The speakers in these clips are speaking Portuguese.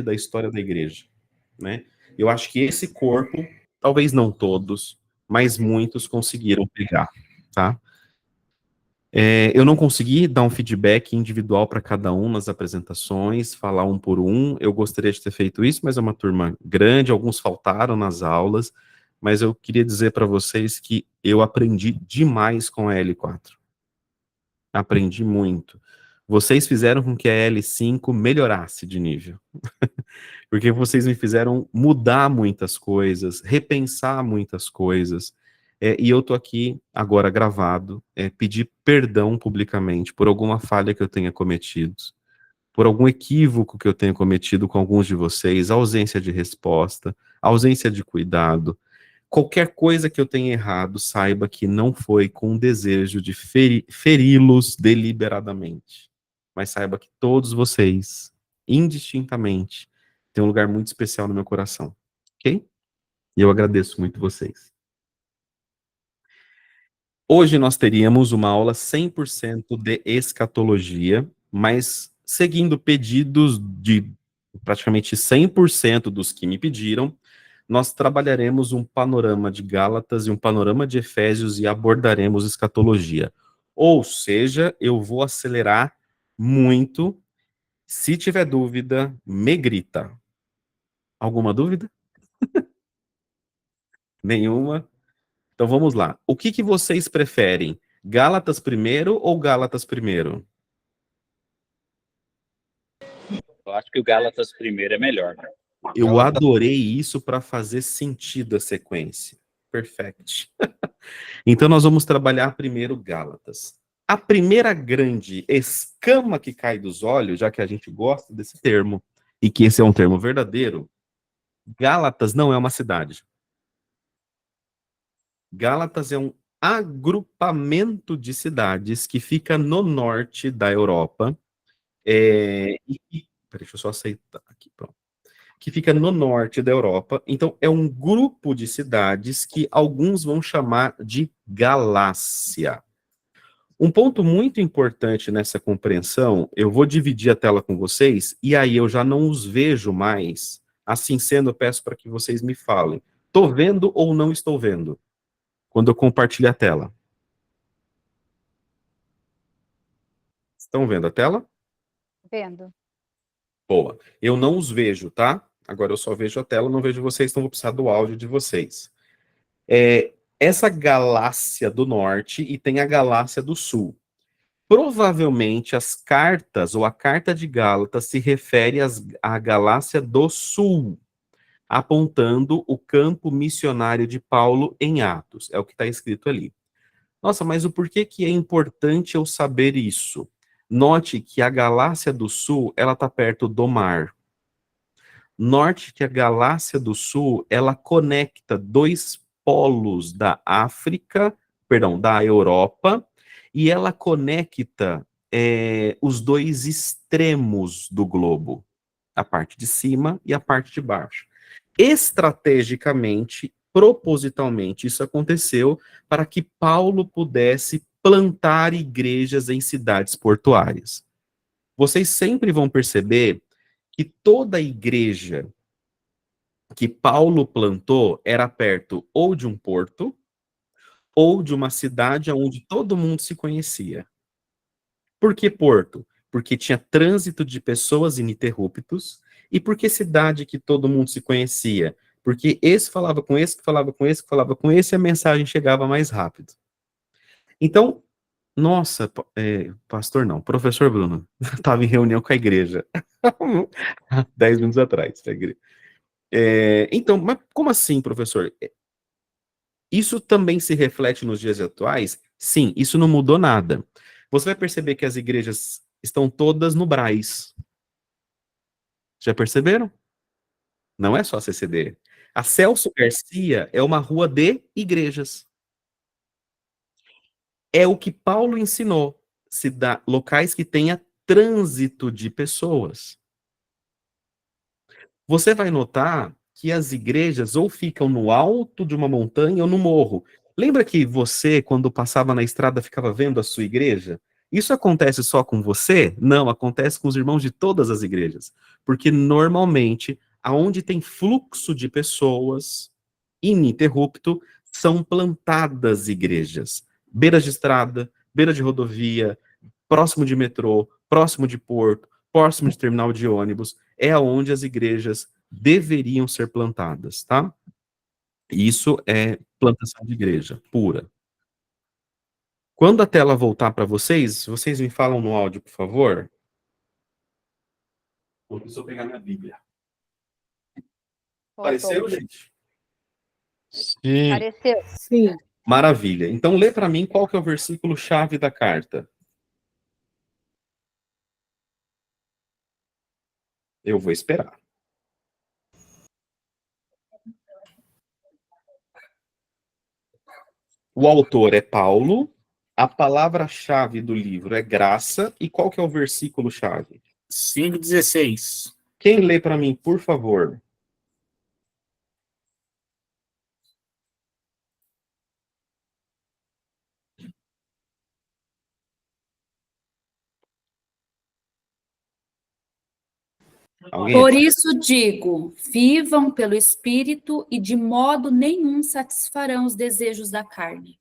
da história da igreja, né? Eu acho que esse corpo, talvez não todos, mas muitos conseguiram pegar, tá? Eu não consegui dar um feedback individual para cada um nas apresentações, falar um por um. Eu gostaria de ter feito isso, mas é uma turma grande, alguns faltaram nas aulas, mas eu queria dizer para vocês que eu aprendi demais com a L4. Aprendi muito. Vocês fizeram com que a L5 melhorasse de nível. Porque vocês me fizeram mudar muitas coisas, repensar muitas coisas. E eu tô aqui agora gravado, pedir perdão publicamente por alguma falha que eu tenha cometido, por algum equívoco que eu tenha cometido com alguns de vocês, ausência de resposta, ausência de cuidado. Qualquer coisa que eu tenha errado, saiba que não foi com o desejo de feri-los deliberadamente. Mas saiba que todos vocês, indistintamente, têm um lugar muito especial no meu coração. Ok? E eu agradeço muito vocês. Hoje nós teríamos uma aula 100% de escatologia, mas seguindo pedidos de praticamente 100% dos que me pediram, nós trabalharemos um panorama de Gálatas e um panorama de Efésios e abordaremos escatologia. Ou seja, eu vou acelerar muito. Se tiver dúvida, me grita. Alguma dúvida? Nenhuma? Então vamos lá. O que vocês preferem? Gálatas primeiro ou Gálatas primeiro? Eu acho que o Gálatas primeiro é melhor. Eu adorei isso para fazer sentido a sequência. Perfect. Então nós vamos trabalhar primeiro Gálatas. A primeira grande escama que cai dos olhos, já que a gente gosta desse termo, e que esse é um termo verdadeiro, Gálatas não é uma cidade. Gálatas é um agrupamento de cidades que fica no norte da Europa. Deixa eu só aceitar aqui, pronto. Que fica no norte da Europa. Então, é um grupo de cidades que alguns vão chamar de Galácia. Um ponto muito importante nessa compreensão, eu vou dividir a tela com vocês, e aí eu já não os vejo mais. Assim sendo, eu peço para que vocês me falem. Estou vendo ou não estou vendo? Quando eu compartilho a tela. Estão vendo a tela? Vendo. Boa. Eu não os vejo, tá? Agora eu só vejo a tela, não vejo vocês, então vou precisar do áudio de vocês. Essa Galácia do Norte e tem a Galácia do Sul. Provavelmente as cartas, ou a carta de Gálatas, se refere à Galácia do Sul, apontando o campo missionário de Paulo em Atos. É o que está escrito ali. Nossa, mas o porquê que é importante eu saber isso? Note que a Galácia do Sul, ela está perto do mar. Note que a Galácia do Sul, ela conecta dois polos da África, perdão, da Europa, e ela conecta os dois extremos do globo, a parte de cima e a parte de baixo. Estrategicamente, propositalmente, isso aconteceu para que Paulo pudesse plantar igrejas em cidades portuárias. Vocês sempre vão perceber que toda igreja que Paulo plantou era perto ou de um porto, ou de uma cidade onde todo mundo se conhecia. Por que porto? Porque tinha trânsito de pessoas ininterruptos, e por que cidade que todo mundo se conhecia? Porque esse falava com esse, que falava com esse, que falava com esse, e a mensagem chegava mais rápido. Então, nossa, pastor não, professor Bruno, estava em reunião com a igreja, 10 minutos atrás, a igreja. Então, mas como assim, professor? Isso também se reflete nos dias atuais? Sim, isso não mudou nada. Você vai perceber que as igrejas estão todas no Brás. Já perceberam? Não é só CCD. A Celso Garcia é uma rua de igrejas. É o que Paulo ensinou. Se dá locais que tenha trânsito de pessoas. Você vai notar que as igrejas ou ficam no alto de uma montanha ou no morro. Lembra que você, quando passava na estrada, ficava vendo a sua igreja? Isso acontece só com você? Não, acontece com os irmãos de todas as igrejas. Porque normalmente, aonde tem fluxo de pessoas ininterrupto, são plantadas igrejas. Beiras de estrada, beira de rodovia, próximo de metrô, próximo de porto, próximo de terminal de ônibus, é aonde as igrejas deveriam ser plantadas, tá? Isso é plantação de igreja pura. Quando a tela voltar para vocês, vocês me falam no áudio, por favor. Vou só pegar minha Bíblia. Apareceu, gente? Sim. Apareceu. Sim. Maravilha. Então, lê para mim qual que é o versículo-chave da carta. Eu vou esperar. O autor é Paulo, a palavra-chave do livro é graça, e qual que é o versículo-chave? 5:16. Quem lê para mim, por favor? Alguém? Por isso digo, vivam pelo Espírito e de modo nenhum satisfarão os desejos da carne.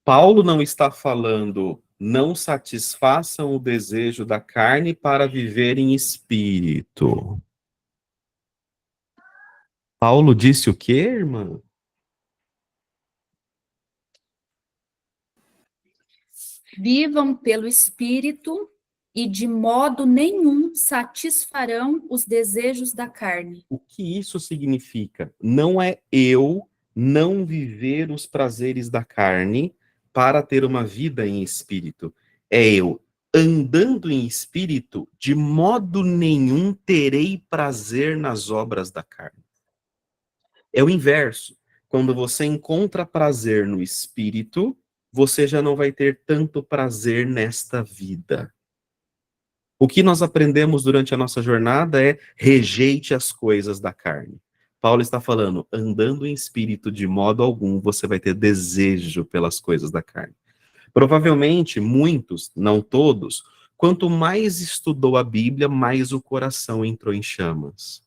Paulo não está falando, não satisfaçam o desejo da carne para viver em espírito. Paulo disse o quê, irmã? Vivam pelo Espírito e de modo nenhum satisfarão os desejos da carne. O que isso significa? Não é eu não viver os prazeres da carne para ter uma vida em espírito. É eu andando em espírito, de modo nenhum terei prazer nas obras da carne. É o inverso. Quando você encontra prazer no espírito, você já não vai ter tanto prazer nesta vida. O que nós aprendemos durante a nossa jornada é rejeite as coisas da carne. Paulo está falando, andando em espírito de modo algum, você vai ter desejo pelas coisas da carne. Provavelmente, muitos, não todos, quanto mais estudou a Bíblia, mais o coração entrou em chamas.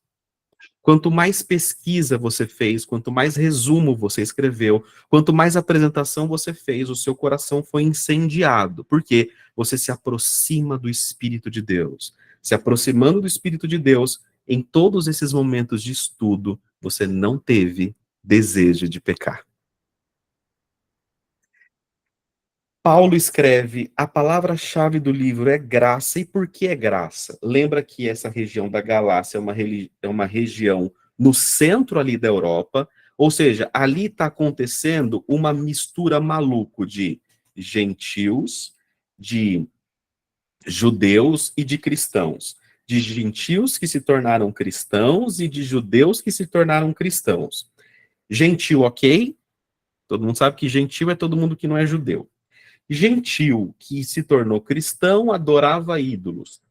Quanto mais pesquisa você fez, quanto mais resumo você escreveu, quanto mais apresentação você fez, o seu coração foi incendiado. Por quê? Você se aproxima do Espírito de Deus. Se aproximando do Espírito de Deus, em todos esses momentos de estudo, você não teve desejo de pecar. Paulo escreve, a palavra-chave do livro é graça. E por que é graça? Lembra que essa região da Galácia é uma região no centro ali da Europa, ou seja, ali está acontecendo uma mistura maluco de gentios, de judeus e de cristãos. De gentios que se tornaram cristãos e de judeus que se tornaram cristãos. Gentil, ok? Todo mundo sabe que gentil é todo mundo que não é judeu. Gentil que se tornou cristão adorava ídolos.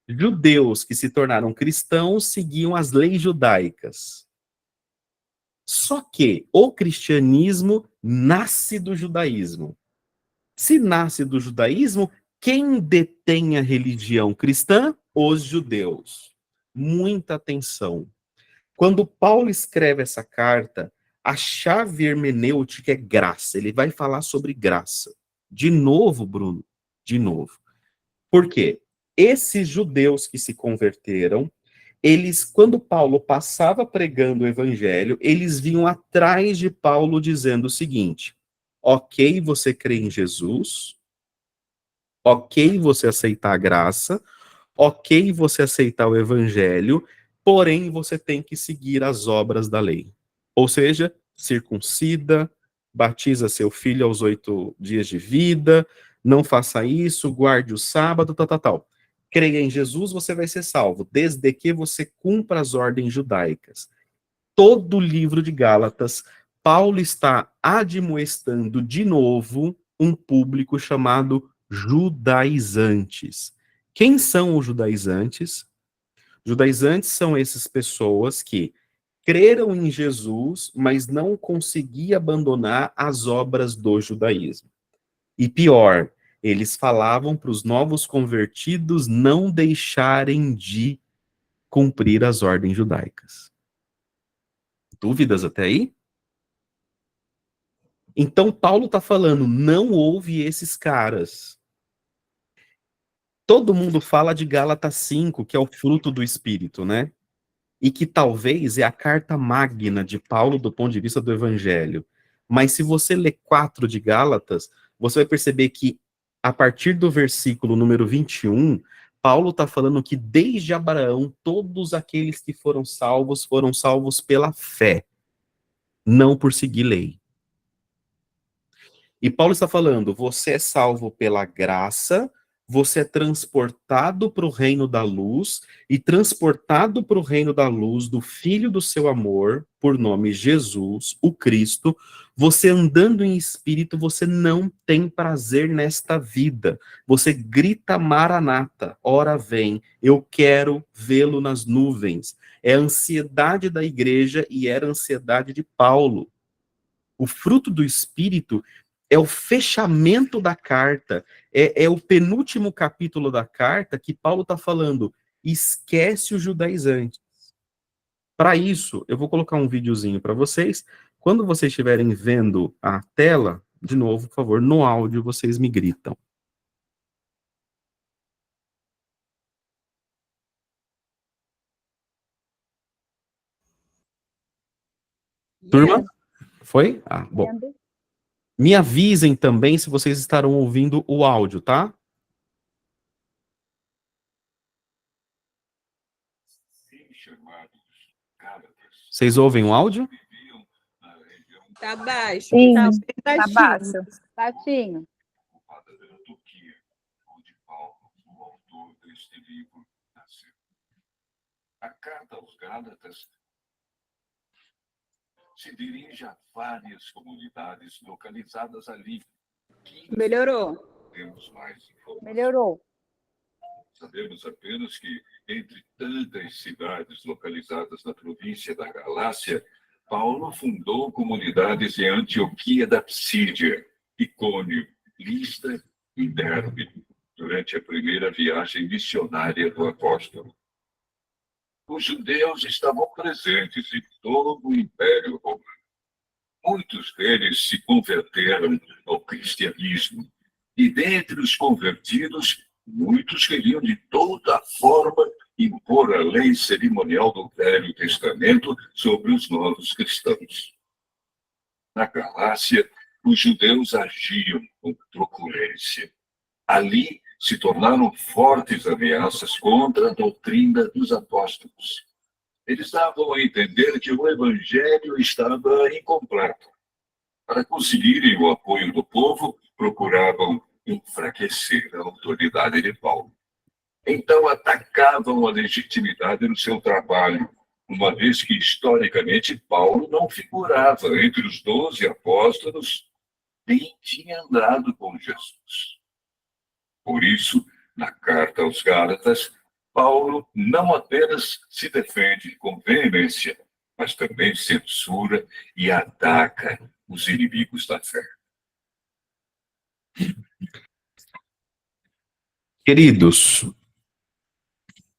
Judeus que se tornaram cristãos seguiam as leis judaicas. Só que o cristianismo nasce do judaísmo. Se nasce do judaísmo, quem detém a religião cristã? Os judeus. Muita atenção. Quando Paulo escreve essa carta, a chave hermenêutica é graça. Ele vai falar sobre graça. De novo, Bruno, de novo. Por quê? Esses judeus que se converteram, eles, quando Paulo passava pregando o evangelho, eles vinham atrás de Paulo dizendo o seguinte: ok, você crê em Jesus, ok, você aceitar a graça, ok, você aceitar o evangelho, porém você tem que seguir as obras da lei. Ou seja, circuncida, batiza seu filho aos 8 dias de vida, não faça isso, guarde o sábado, tal. Creia em Jesus, você vai ser salvo, desde que você cumpra as ordens judaicas. Todo o livro de Gálatas, Paulo está admoestando de novo um público chamado judaizantes. Quem são os judaizantes? Judaizantes são essas pessoas que creram em Jesus, mas não conseguiam abandonar as obras do judaísmo. E pior, Eles falavam para os novos convertidos não deixarem de cumprir as ordens judaicas. Dúvidas até aí? Então, Paulo está falando, não houve esses caras. Todo mundo fala de Gálatas 5, que é o fruto do Espírito, né? E que talvez é a carta magna de Paulo do ponto de vista do Evangelho. Mas se você ler 4 de Gálatas, você vai perceber que, a partir do versículo número 21, Paulo está falando que desde Abraão, todos aqueles que foram salvos pela fé, não por seguir lei. E Paulo está falando, você é salvo pela graça, você é transportado para o reino da luz, e transportado para o reino da luz do Filho do seu amor, por nome Jesus, o Cristo, você andando em espírito, você não tem prazer nesta vida. Você grita Maranata, ora vem, eu quero vê-lo nas nuvens. É a ansiedade da igreja e era a ansiedade de Paulo. O fruto do Espírito é o fechamento da carta, é o penúltimo capítulo da carta que Paulo está falando, esquece os judaizantes. Para isso, eu vou colocar um videozinho para vocês. Quando vocês estiverem vendo a tela, de novo, por favor, no áudio vocês me gritam. Turma? Foi? Ah, bom. Me avisem também se vocês estarão ouvindo o áudio, tá? Vocês ouvem o áudio? Tá baixo. Sim, Tá tá baixinho. baixo. Baixinho. A carta aos Gálatas se dirige a várias comunidades localizadas ali. Melhorou. Temos mais informações. Melhorou. Sabemos apenas que, entre tantas cidades localizadas na província da Galácia, Paulo fundou comunidades em Antioquia da Psídia, Icônio, Listra e Derbe, durante a primeira viagem missionária do apóstolo. Os judeus estavam presentes em todo o Império Romano. Muitos deles se converteram ao cristianismo, e dentre os convertidos, muitos queriam de toda forma impor a lei cerimonial do Velho Testamento sobre os novos cristãos. Na Galácia, os judeus agiam com truculência. Ali se tornaram fortes ameaças contra a doutrina dos apóstolos. Eles davam a entender que o evangelho estava incompleto. Para conseguirem o apoio do povo, procuravam enfraquecer a autoridade de Paulo. Então atacavam a legitimidade do seu trabalho, uma vez que, historicamente, Paulo não figurava entre os 12 apóstolos, nem tinha andado com Jesus. Por isso, na carta aos Gálatas, Paulo não apenas se defende com veemência, mas também censura e ataca os inimigos da fé. Queridos,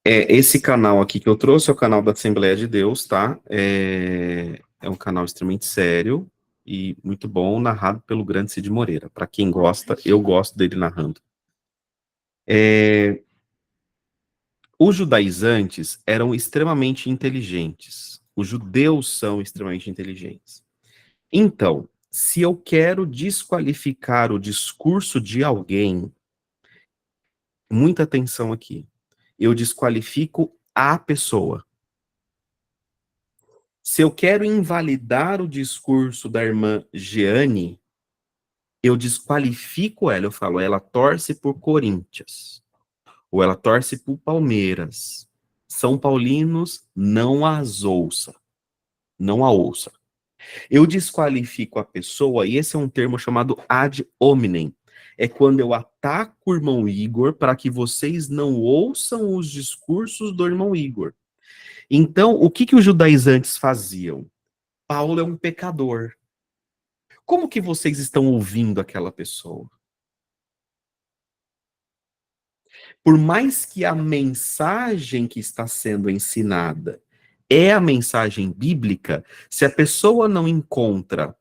esse canal aqui que eu trouxe é o canal da Assembleia de Deus, tá? É um canal extremamente sério e muito bom, narrado pelo grande Cid Moreira. Para quem gosta, eu gosto dele narrando. Os judaizantes eram extremamente inteligentes. Os judeus são extremamente inteligentes. Então, se eu quero desqualificar o discurso de alguém, muita atenção aqui, eu desqualifico a pessoa. Se eu quero invalidar o discurso da irmã Jeane, eu desqualifico ela, eu falo, ela torce por Corinthians, ou ela torce por Palmeiras. São paulinos, não as ouça. Não a ouça. Eu desqualifico a pessoa, e esse é um termo chamado ad hominem. É quando eu ataco o irmão Igor para que vocês não ouçam os discursos do irmão Igor. Então, o que os judaizantes faziam? Paulo é um pecador. Como que vocês estão ouvindo aquela pessoa? Por mais que a mensagem que está sendo ensinada é a mensagem bíblica, se a pessoa não encontra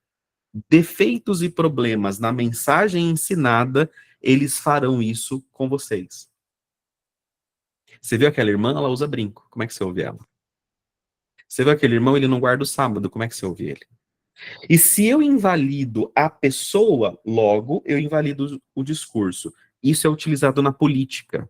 defeitos e problemas na mensagem ensinada, eles farão isso com vocês. Você viu aquela irmã, ela usa brinco. Como é que você ouve ela? Você viu aquele irmão, ele não guarda o sábado. Como é que você ouve ele? E se eu invalido a pessoa, logo eu invalido o discurso. Isso é utilizado na política.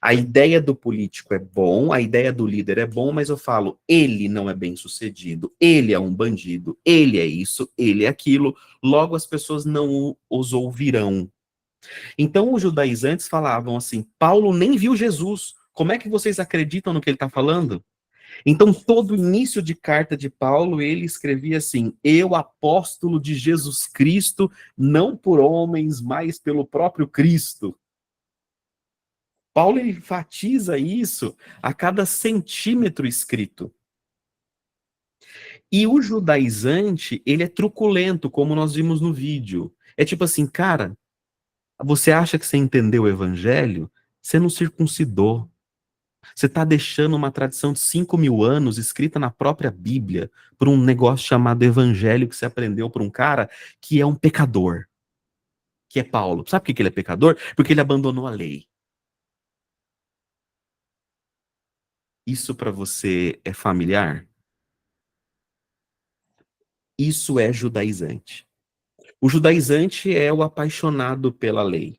A ideia do político é bom, a ideia do líder é bom, mas eu falo, ele não é bem sucedido, ele é um bandido, ele é isso, ele é aquilo, logo as pessoas não os ouvirão. Então os judaizantes falavam assim, Paulo nem viu Jesus, como é que vocês acreditam no que ele está falando? Então todo início de carta de Paulo, ele escrevia assim, eu apóstolo de Jesus Cristo, não por homens, mas pelo próprio Cristo. Paulo enfatiza isso a cada centímetro escrito. E o judaizante, ele é truculento, como nós vimos no vídeo. É tipo assim, cara, você acha que você entendeu o evangelho? Você não circuncidou. Você está deixando uma tradição de 5.000 anos escrita na própria Bíblia por um negócio chamado evangelho que você aprendeu por um cara que é um pecador, que é Paulo. Sabe por que ele é pecador? Porque ele abandonou a lei. Isso para você é familiar? Isso é judaizante. O judaizante é o apaixonado pela lei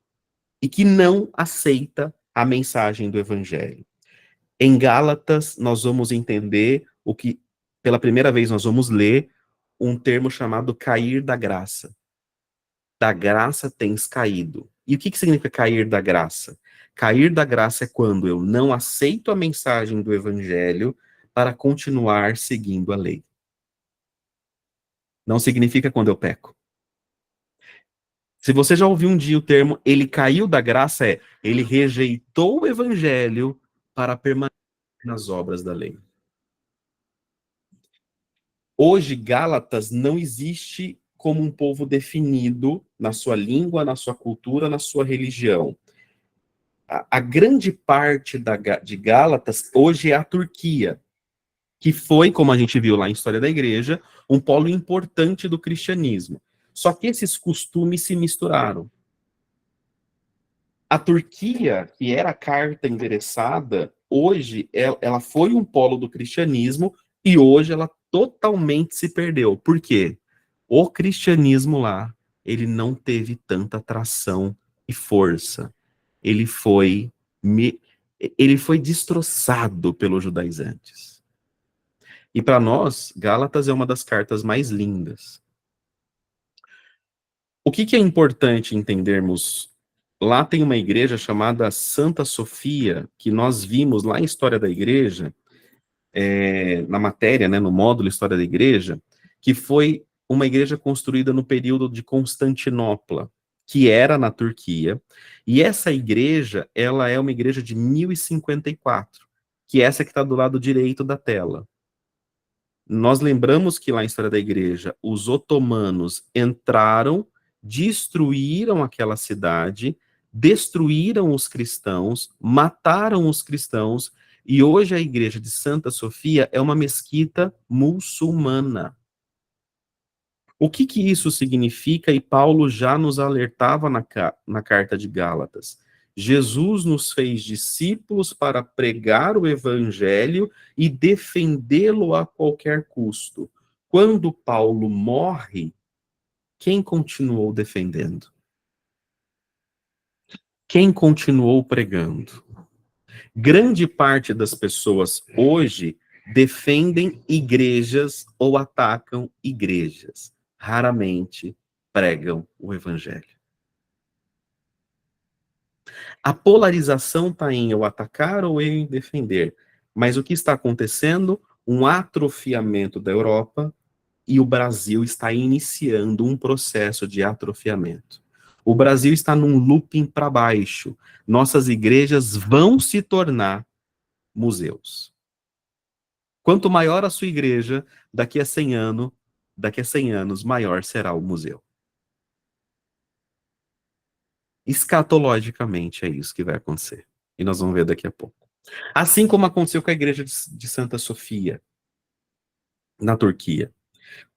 e que não aceita a mensagem do evangelho. Em Gálatas, nós vamos entender o que, pela primeira vez, nós vamos ler um termo chamado cair da graça. Da graça tens caído. E o que significa cair da graça? Cair da graça é quando eu não aceito a mensagem do evangelho para continuar seguindo a lei. Não significa quando eu peco. Se você já ouviu um dia o termo ele caiu da graça, ele rejeitou o evangelho para permanecer nas obras da lei. Hoje, Gálatas não existe como um povo definido na sua língua, na sua cultura, na sua religião. A grande parte de Gálatas hoje é a Turquia, que foi, como a gente viu lá em História da Igreja, um polo importante do cristianismo. Só que esses costumes se misturaram. A Turquia, que era a carta endereçada, hoje ela foi um polo do cristianismo e hoje ela totalmente se perdeu. Por quê? O cristianismo lá, ele não teve tanta atração e força. Ele foi destroçado pelos judaizantes. E para nós, Gálatas é uma das cartas mais lindas. O que é importante entendermos? Lá tem uma igreja chamada Santa Sofia, que nós vimos lá em História da Igreja, na matéria, né, no módulo História da Igreja, que foi uma igreja construída no período de Constantinopla, que era na Turquia, e essa igreja, ela é uma igreja de 1054, que é essa que está do lado direito da tela. Nós lembramos que lá em História da Igreja, os otomanos entraram, destruíram aquela cidade, destruíram os cristãos, mataram os cristãos, e hoje a igreja de Santa Sofia é uma mesquita muçulmana. O que isso significa? E Paulo já nos alertava na carta de Gálatas. Jesus nos fez discípulos para pregar o evangelho e defendê-lo a qualquer custo. Quando Paulo morre, quem continuou defendendo? Quem continuou pregando? Grande parte das pessoas hoje defendem igrejas ou atacam igrejas. Raramente pregam o evangelho. A polarização está em eu atacar ou eu em defender. Mas o que está acontecendo? Um atrofiamento da Europa e o Brasil está iniciando um processo de atrofiamento. O Brasil está num looping para baixo. Nossas igrejas vão se tornar museus. Quanto maior a sua igreja, daqui a 100 anos, maior será o museu. Escatologicamente é isso que vai acontecer. E nós vamos ver daqui a pouco. Assim como aconteceu com a igreja de Santa Sofia, na Turquia.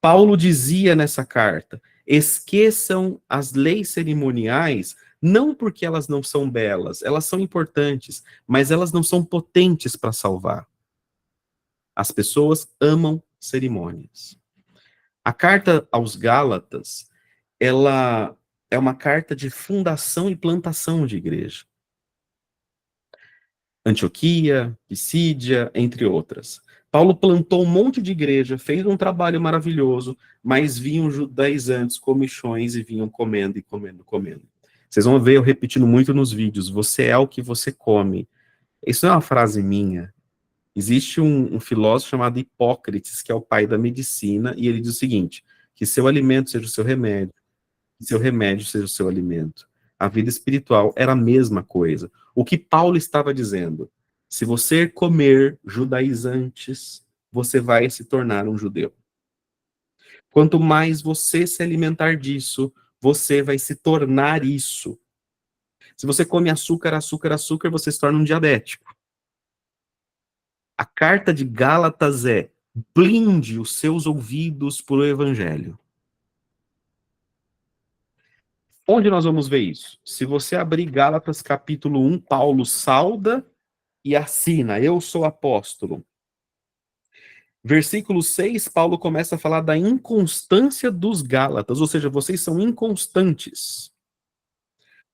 Paulo dizia nessa carta: esqueçam as leis cerimoniais, não porque elas não são belas, elas são importantes, mas elas não são potentes para salvar. As pessoas amam cerimônias. A carta aos Gálatas, ela é uma carta de fundação e plantação de igreja. Antioquia, Pisídia, entre outras. Paulo plantou um monte de igreja, fez um trabalho maravilhoso, mas vinham judaizantes, comichões, e vinham comendo e comendo, comendo. Vocês vão ver eu repetindo muito nos vídeos: você é o que você come. Isso não é uma frase minha. Existe um filósofo chamado Hipócrates, que é o pai da medicina, e ele diz o seguinte: que seu alimento seja o seu remédio, que seu remédio seja o seu alimento. A vida espiritual era a mesma coisa. O que Paulo estava dizendo: se você comer judaizantes, você vai se tornar um judeu. Quanto mais você se alimentar disso, você vai se tornar isso. Se você come açúcar, açúcar, açúcar, você se torna um diabético. A carta de Gálatas é: blinde os seus ouvidos para o evangelho. Onde nós vamos ver isso? Se você abrir Gálatas capítulo 1, Paulo sauda e assina: eu sou apóstolo. Versículo 6, Paulo começa a falar da inconstância dos Gálatas, ou seja, vocês são inconstantes.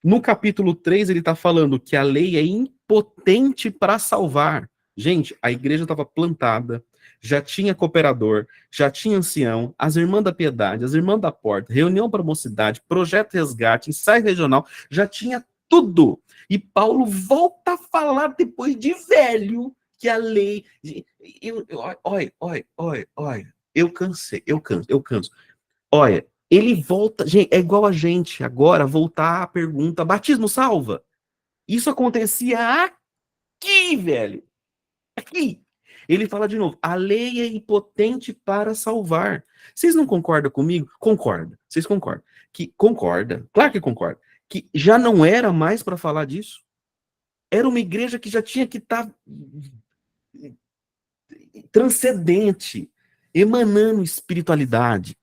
No capítulo 3, ele está falando que a lei é impotente para salvar. Gente, a igreja estava plantada, já tinha cooperador, já tinha ancião, as irmãs da piedade, as irmãs da porta, reunião para mocidade, projeto resgate, ensaio regional, já tinha tudo. E Paulo volta a falar depois de velho que a lei... Olha, eu canso. Olha, ele volta... Gente, é igual a gente agora voltar à pergunta: batismo salva? Isso acontecia aqui, velho. Aqui. Ele fala de novo: a lei é impotente para salvar. Vocês não concordam comigo? Concorda. Vocês concordam? Concorda. Claro que concorda. Que já não era mais para falar disso. Era uma igreja que já tinha que estar transcendente, emanando espiritualidade.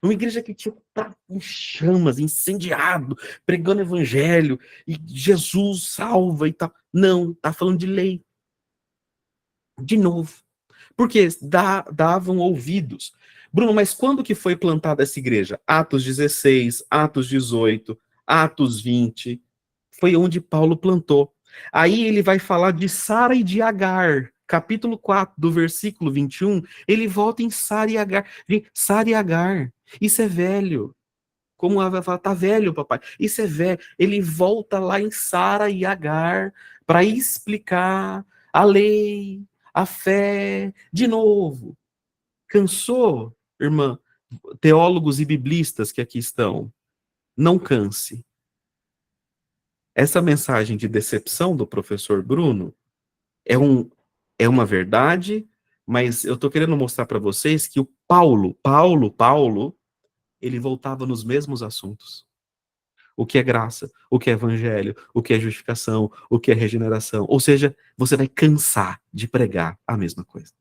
Uma igreja que tinha que estar em chamas, incendiado, pregando evangelho, e Jesus salva e tal. Não, está falando de lei. De novo. Porque davam ouvidos. Bruno, mas quando que foi plantada essa igreja? Atos 16, Atos 18, Atos 20. Foi onde Paulo plantou. Aí ele vai falar de Sara e de Agar. Capítulo 4, do versículo 21, ele volta em Sara e Agar. Sara e Agar. Isso é velho. Como ela vai falar: tá velho, papai. Isso é velho. Ele volta lá em Sara e Agar para explicar a lei, a fé, de novo. Cansou, irmã? Teólogos e biblistas que aqui estão, não canse. Essa mensagem de decepção do professor Bruno é uma verdade, mas eu estou querendo mostrar para vocês que o Paulo, ele voltava nos mesmos assuntos. O que é graça, o que é evangelho, o que é justificação, o que é regeneração. Ou seja, você vai cansar de pregar a mesma coisa.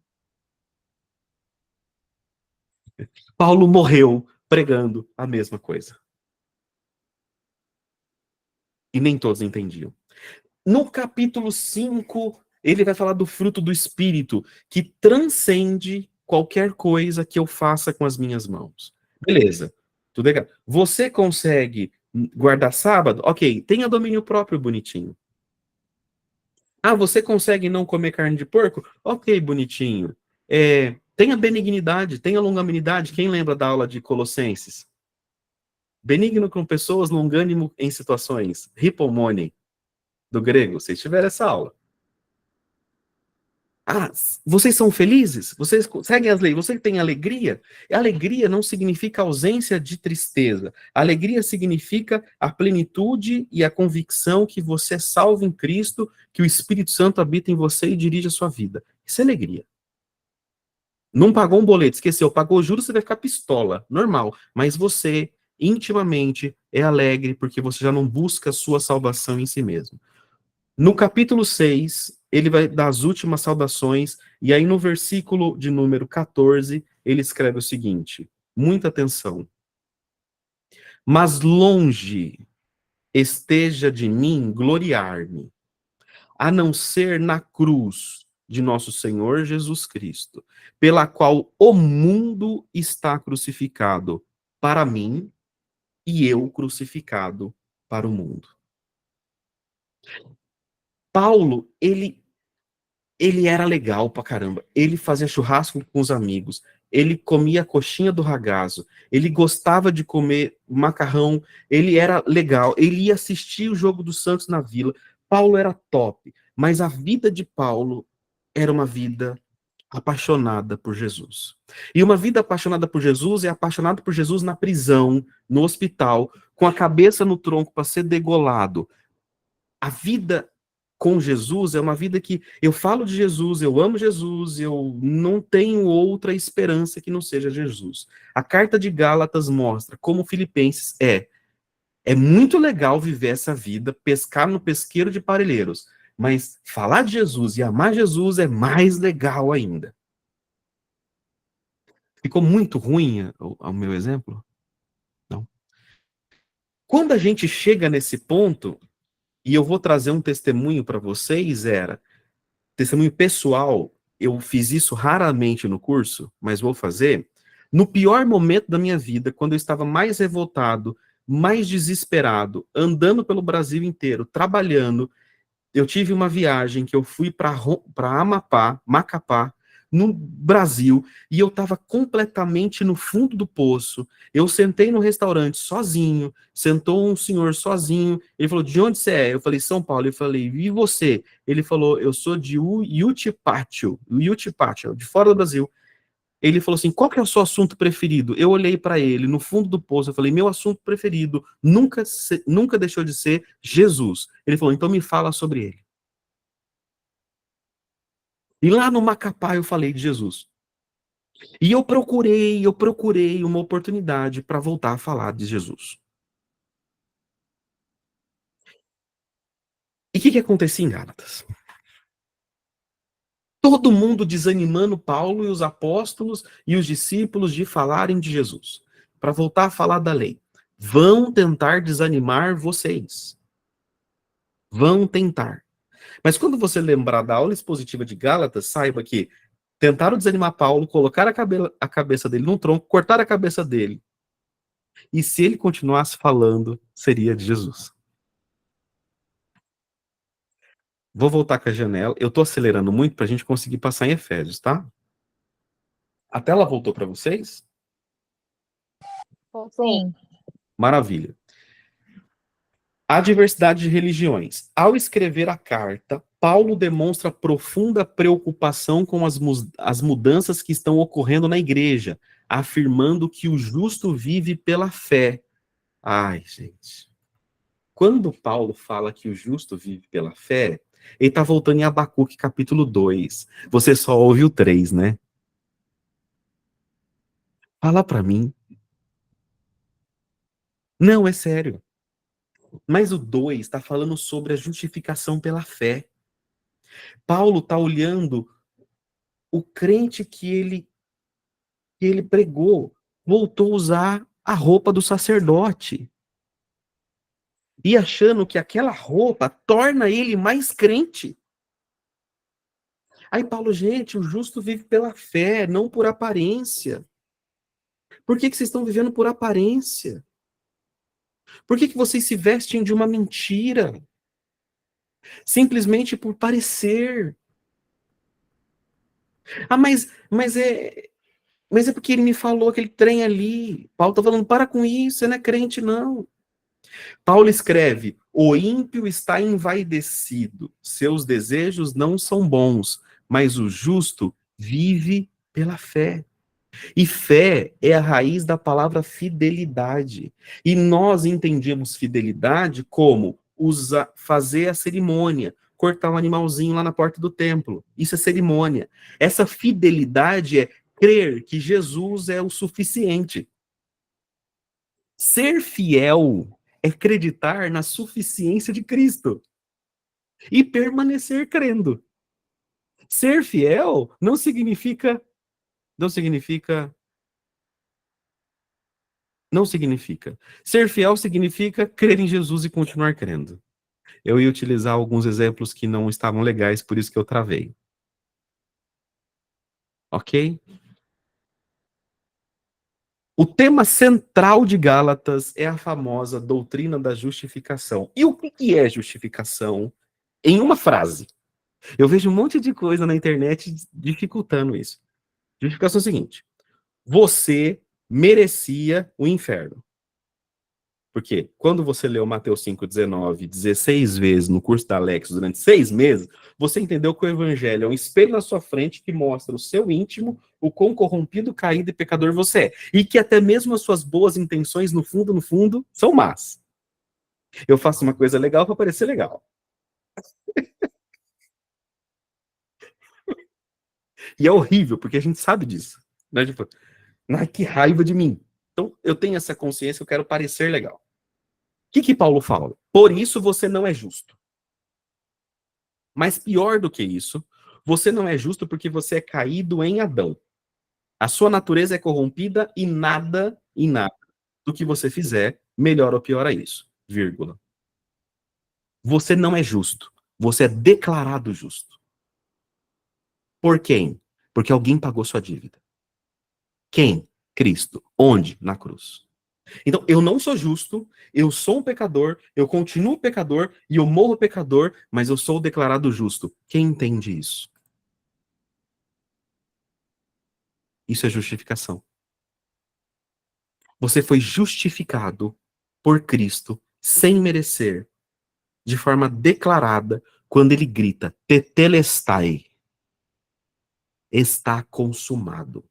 Paulo morreu pregando a mesma coisa. E nem todos entendiam. No capítulo 5, ele vai falar do fruto do Espírito, que transcende qualquer coisa que eu faça com as minhas mãos. Beleza, tudo legal. Você consegue guardar sábado? Ok, tenha domínio próprio, bonitinho. Ah, você consegue não comer carne de porco? Ok, bonitinho. Tenha benignidade, tenha longanimidade. Quem lembra da aula de Colossenses? Benigno com pessoas, longânimo em situações. Hipomone, do grego. Vocês tiveram essa aula. Ah, vocês são felizes? Vocês seguem as leis? Você tem alegria? Alegria não significa ausência de tristeza. Alegria significa a plenitude e a convicção que você é salvo em Cristo, que o Espírito Santo habita em você e dirige a sua vida. Isso é alegria. Não pagou um boleto, esqueceu, pagou juros, você vai ficar pistola, normal. Mas você, intimamente, é alegre porque você já não busca a sua salvação em si mesmo. No capítulo 6, ele vai dar as últimas saudações, e aí no versículo de número 14, ele escreve o seguinte, muita atenção. Mas longe esteja de mim gloriar-me, a não ser na cruz de nosso Senhor Jesus Cristo, pela qual o mundo está crucificado para mim e eu crucificado para o mundo. Paulo, ele era legal pra caramba. Ele fazia churrasco com os amigos. Ele comia a coxinha do ragazzo. Ele gostava de comer macarrão. Ele era legal. Ele ia assistir o jogo do Santos na Vila. Paulo era top. Mas a vida de Paulo era uma vida apaixonada por Jesus. E uma vida apaixonada por Jesus é apaixonada por Jesus na prisão, no hospital, com a cabeça no tronco para ser degolado. A vida com Jesus é uma vida que eu falo de Jesus, eu amo Jesus, eu não tenho outra esperança que não seja Jesus. A carta de Gálatas mostra como Filipenses é muito legal viver essa vida, pescar no pesqueiro de parelheiros, mas falar de Jesus e amar Jesus é mais legal ainda. Ficou muito ruim o meu exemplo? Não. Quando a gente chega nesse ponto, e eu vou trazer um testemunho para vocês, testemunho pessoal, eu fiz isso raramente no curso, mas vou fazer. No pior momento da minha vida, quando eu estava mais revoltado, mais desesperado, andando pelo Brasil inteiro, trabalhando, eu tive uma viagem que eu fui para Amapá, Macapá, no Brasil, e eu estava completamente no fundo do poço. Eu sentei no restaurante sozinho, sentou um senhor sozinho, ele falou, de onde você é? Eu falei, São Paulo. Eu falei, e você? Ele falou, eu sou de Utipátio, de fora do Brasil. Ele falou assim, qual que é o seu assunto preferido? Eu olhei para ele, no fundo do poço, eu falei, meu assunto preferido nunca deixou de ser Jesus. Ele falou, então me fala sobre ele. E lá no Macapá eu falei de Jesus. E eu procurei uma oportunidade para voltar a falar de Jesus. E o que acontecia em Gálatas? Todo mundo desanimando Paulo e os apóstolos e os discípulos de falarem de Jesus. Para voltar a falar da lei. Vão tentar desanimar vocês. Vão tentar. Mas quando você lembrar da aula expositiva de Gálatas, saiba que tentaram desanimar Paulo, colocar a cabeça dele num tronco, cortar a cabeça dele. E se ele continuasse falando, seria de Jesus. Vou voltar com a janela. Eu estou acelerando muito para a gente conseguir passar em Efésios, tá? A tela voltou para vocês? Sim. Maravilha. A diversidade de religiões. Ao escrever a carta, Paulo demonstra profunda preocupação com as mudanças que estão ocorrendo na igreja, afirmando que o justo vive pela fé. Ai, gente. Quando Paulo fala que o justo vive pela fé, ele está voltando em Abacuque capítulo 2. Você só ouve o 3, né? Fala para mim. Não, é sério. Mas o 2 está falando sobre a justificação pela fé. Paulo está olhando o crente que ele pregou, voltou a usar a roupa do sacerdote. E achando que aquela roupa torna ele mais crente. Aí Paulo, gente, o justo vive pela fé, não por aparência. Por que vocês estão vivendo por aparência? Por que vocês se vestem de uma mentira? Simplesmente por parecer. Ah, mas é porque ele me falou aquele trem ali. Paulo está falando, para com isso, você não é crente, não. Paulo escreve, o ímpio está envaidecido, seus desejos não são bons, mas o justo vive pela fé. E fé é a raiz da palavra fidelidade. E nós entendemos fidelidade como fazer a cerimônia, cortar um animalzinho lá na porta do templo. Isso é cerimônia. Essa fidelidade é crer que Jesus é o suficiente. Ser fiel é acreditar na suficiência de Cristo. e permanecer crendo. Ser fiel não significa Ser fiel significa crer em Jesus e continuar crendo. Eu ia utilizar alguns exemplos que não estavam legais, por isso que eu travei. Ok? O tema central de Gálatas é a famosa doutrina da justificação. E o que é justificação? Em uma frase. Eu vejo um monte de coisa na internet dificultando isso. Justificação é o seguinte: você merecia o inferno. Porque quando você leu Mateus 5,19 16 vezes no curso da Alex durante 6 meses, você entendeu que o evangelho é um espelho na sua frente que mostra o seu íntimo, o quão corrompido, caído e pecador você é. E que até mesmo as suas boas intenções, no fundo, são más. Eu faço uma coisa legal para parecer legal. E é horrível, porque a gente sabe disso. Né? Tipo, ai, que raiva de mim. Então, eu tenho essa consciência, eu quero parecer legal. O que Paulo fala? Por isso você não é justo. Mas pior do que isso, você não é justo porque você é caído em Adão. A sua natureza é corrompida e nada do que você fizer melhora ou piora isso. Vírgula. Você não é justo. Você é declarado justo. Por quem? Porque alguém pagou sua dívida. Quem? Cristo. Onde? Na cruz. Então, eu não sou justo, eu sou um pecador, eu continuo pecador e eu morro pecador, mas eu sou declarado justo. Quem entende isso? Isso é justificação. Você foi justificado por Cristo sem merecer, de forma declarada, quando ele grita, tetelestai, está consumado.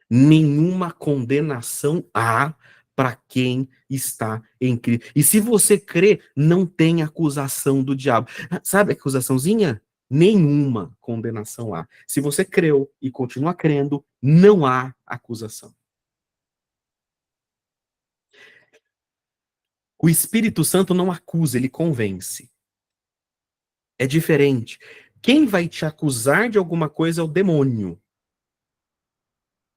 Nenhuma condenação há para quem está em Cristo. E se você crê, não tem acusação do diabo. Sabe a acusaçãozinha? Nenhuma condenação há. Se você creu e continua crendo, não há acusação. O Espírito Santo não acusa, ele convence. É diferente. Quem vai te acusar de alguma coisa é o demônio.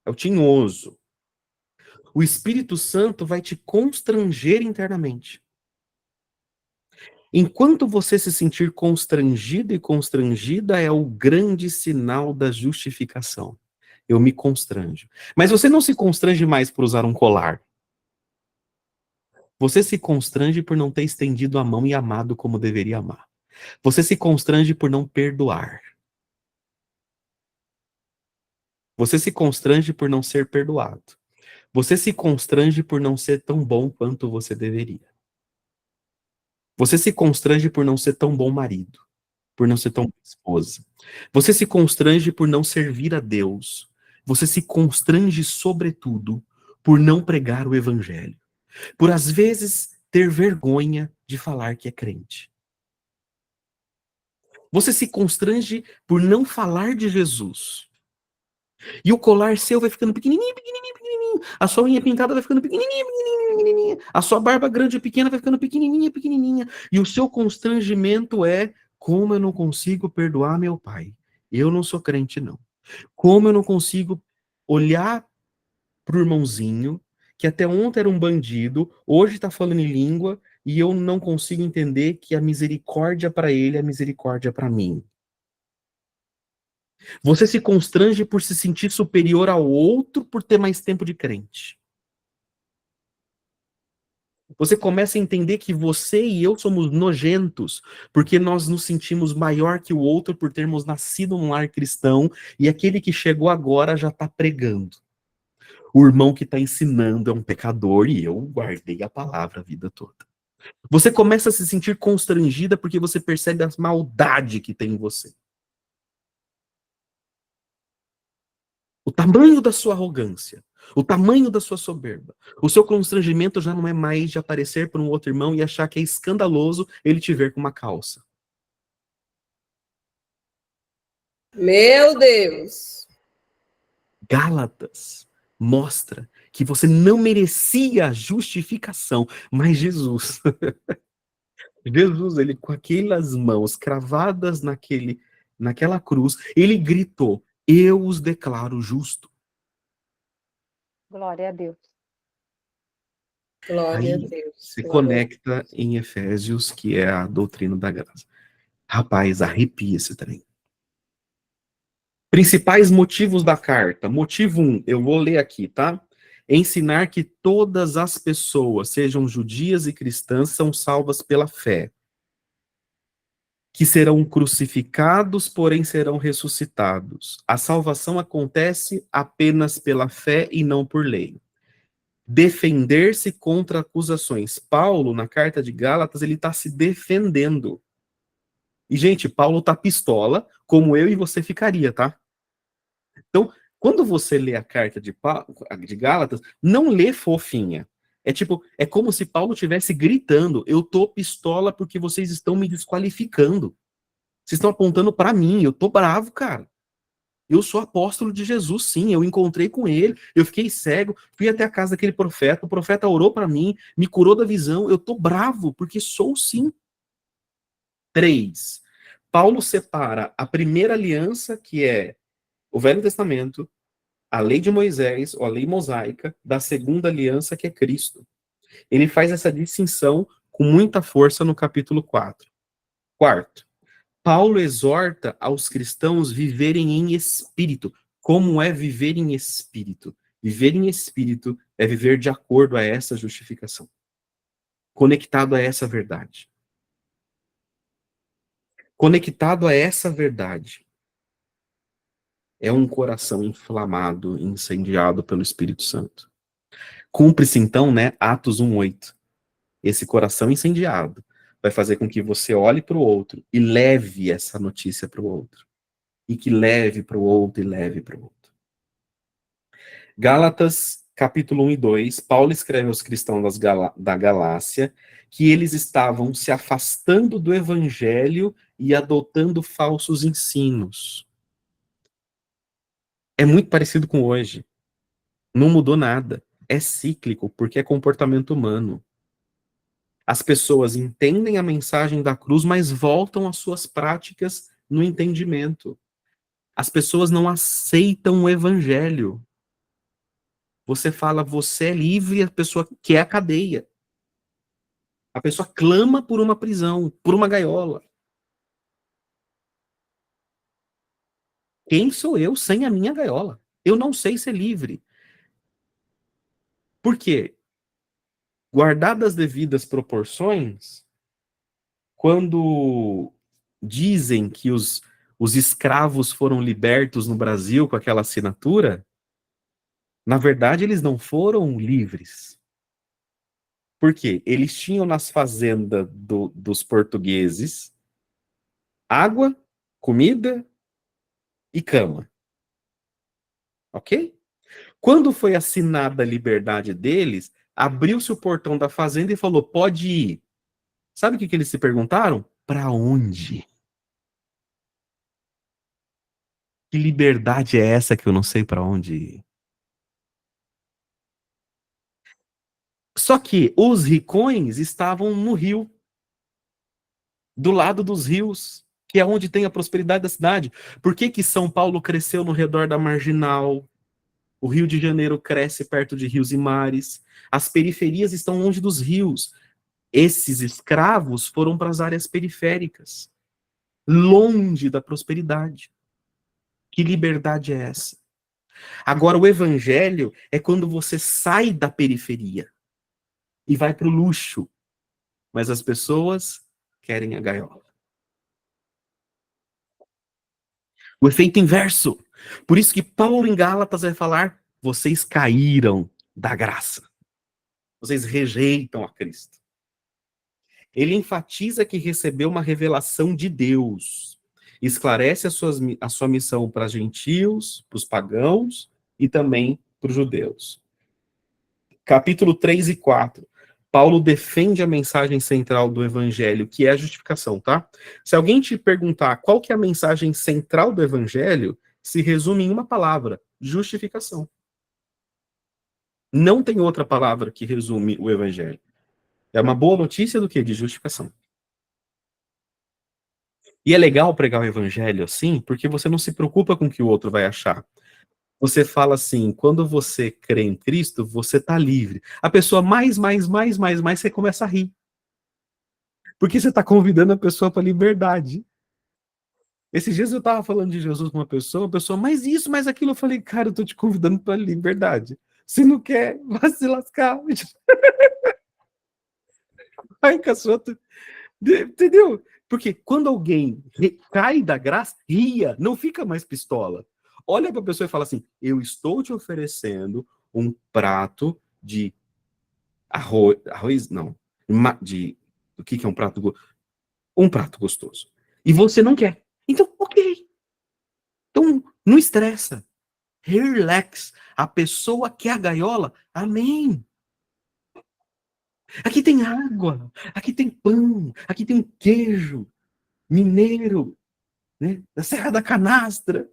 É o tinhoso. O Espírito Santo vai te constranger internamente. Enquanto você se sentir constrangido e constrangida, é o grande sinal da justificação. Eu me constranjo. Mas você não se constrange mais por usar um colar. Você se constrange por não ter estendido a mão e amado como deveria amar. Você se constrange por não perdoar. Você se constrange por não ser perdoado. Você se constrange por não ser tão bom quanto você deveria. Você se constrange por não ser tão bom marido, por não ser tão boa esposa. Você se constrange por não servir a Deus. Você se constrange, sobretudo, por não pregar o evangelho. Por, às vezes, ter vergonha de falar que é crente. Você se constrange por não falar de Jesus. E o colar seu vai ficando pequenininho, pequenininho, pequenininho. A sua unha pintada vai ficando pequenininha, pequenininha, pequenininha. A sua barba grande ou pequena vai ficando pequenininha, pequenininha. E o seu constrangimento é: como eu não consigo perdoar meu pai? Eu não sou crente, não. Como eu não consigo olhar pro irmãozinho, que até ontem era um bandido, hoje está falando em língua, e eu não consigo entender que a misericórdia para ele é a misericórdia para mim. Você se constrange por se sentir superior ao outro por ter mais tempo de crente. Você começa a entender que você e eu somos nojentos, porque nós nos sentimos maior que o outro por termos nascido num lar cristão, e aquele que chegou agora já está pregando. O irmão que está ensinando é um pecador e eu guardei a palavra a vida toda. Você começa a se sentir constrangida porque você percebe a maldade que tem em você. O tamanho da sua arrogância, o tamanho da sua soberba. O seu constrangimento já não é mais de aparecer para um outro irmão e achar que é escandaloso ele te ver com uma calça. Meu Deus! Gálatas mostra que você não merecia a justificação, mas Jesus Jesus, ele com aquelas mãos cravadas naquela cruz, ele gritou: eu os declaro justo. Glória a Deus. Glória a Aí Deus. se Glória a conecta em Efésios, que é a doutrina da graça. Rapaz, arrepia esse trem. Principais motivos da carta. Motivo 1, eu vou ler aqui, tá? Ensinar que todas as pessoas, sejam judias e cristãs, são salvas pela fé. Que serão crucificados, porém serão ressuscitados. A salvação acontece apenas pela fé e não por lei. Defender-se contra acusações. Paulo, na carta de Gálatas, ele está se defendendo. E, gente, Paulo tá pistola, como eu e você ficaria, tá? Então, quando você lê a carta de Gálatas, não lê fofinha. É tipo, é como se Paulo estivesse gritando: eu tô pistola porque vocês estão me desqualificando. Vocês estão apontando para mim, eu tô bravo, cara. Eu sou apóstolo de Jesus, sim, eu encontrei com ele, eu fiquei cego, fui até a casa daquele profeta, o profeta orou para mim, me curou da visão, eu tô bravo, porque sou sim. 3. Paulo separa a primeira aliança, que é o Velho Testamento, a lei de Moisés, ou a lei mosaica, da segunda aliança, que é Cristo. Ele faz essa distinção com muita força no capítulo 4. Quarto, Paulo exorta aos cristãos viverem em espírito. Como é viver em espírito? Viver em espírito é viver de acordo a essa justificação, conectado a essa verdade. Conectado a essa verdade é um coração inflamado, incendiado pelo Espírito Santo. Cumpre-se então, né, Atos 1:8. Esse coração incendiado vai fazer com que você olhe para o outro e leve essa notícia para o outro. E que leve para o outro e leve para o outro. Gálatas, capítulo 1 e 2, Paulo escreve aos cristãos da Galácia que eles estavam se afastando do evangelho e adotando falsos ensinos. É muito parecido com hoje. Não mudou nada. É cíclico, porque é comportamento humano. As pessoas entendem a mensagem da cruz, mas voltam às suas práticas no entendimento. As pessoas não aceitam o evangelho. Você fala, você é livre, a pessoa quer a cadeia. A pessoa clama por uma prisão, por uma gaiola. Quem sou eu sem a minha gaiola? Eu não sei ser livre. Por quê? Guardadas as devidas proporções, quando dizem que os escravos foram libertos no Brasil com aquela assinatura, na verdade eles não foram livres. Por quê? Eles tinham nas fazendas dos portugueses água, comida e cama. Ok? Quando foi assinada a liberdade deles, abriu-se o portão da fazenda e falou, pode ir. Sabe o que eles se perguntaram? Para onde? Que liberdade é essa que eu não sei para onde ir? Só que os ricões estavam no rio, do lado dos rios, que é onde tem a prosperidade da cidade. Por que que São Paulo cresceu no redor da Marginal? O Rio de Janeiro cresce perto de rios e mares. As periferias estão longe dos rios. Esses escravos foram para as áreas periféricas, longe da prosperidade. Que liberdade é essa? Agora, o evangelho é quando você sai da periferia e vai para o luxo, mas as pessoas querem a gaiola. O efeito inverso. Por isso que Paulo em Gálatas vai falar, vocês caíram da graça. Vocês rejeitam a Cristo. Ele enfatiza que recebeu uma revelação de Deus. Esclarece a sua missão para os gentios, para os pagãos e também para os judeus. Capítulo 3 e 4. Paulo defende a mensagem central do evangelho, que é a justificação, tá? Se alguém te perguntar qual que é a mensagem central do evangelho, se resume em uma palavra, justificação. Não tem outra palavra que resume o evangelho. É uma boa notícia do que? De justificação. E é legal pregar o evangelho assim, porque você não se preocupa com o que o outro vai achar. Você fala assim, quando você crê em Cristo, você tá livre. A pessoa mais, você começa a rir. Porque você tá convidando a pessoa para liberdade. Esses dias eu tava falando de Jesus com uma pessoa, mas isso, mas aquilo, eu falei, cara, eu tô te convidando para liberdade. Se não quer, vai se lascar. Ai, caçota. Entendeu? Porque quando alguém cai da graça, ria, não fica mais pistola. Olha para a pessoa e fala assim: eu estou te oferecendo um prato de arroz não, o que é um prato? Um prato gostoso. E você não quer. Então, ok. Então, não estressa. Relax. A pessoa quer a gaiola, amém. Aqui tem água, aqui tem pão, aqui tem queijo mineiro, né? Da Serra da Canastra.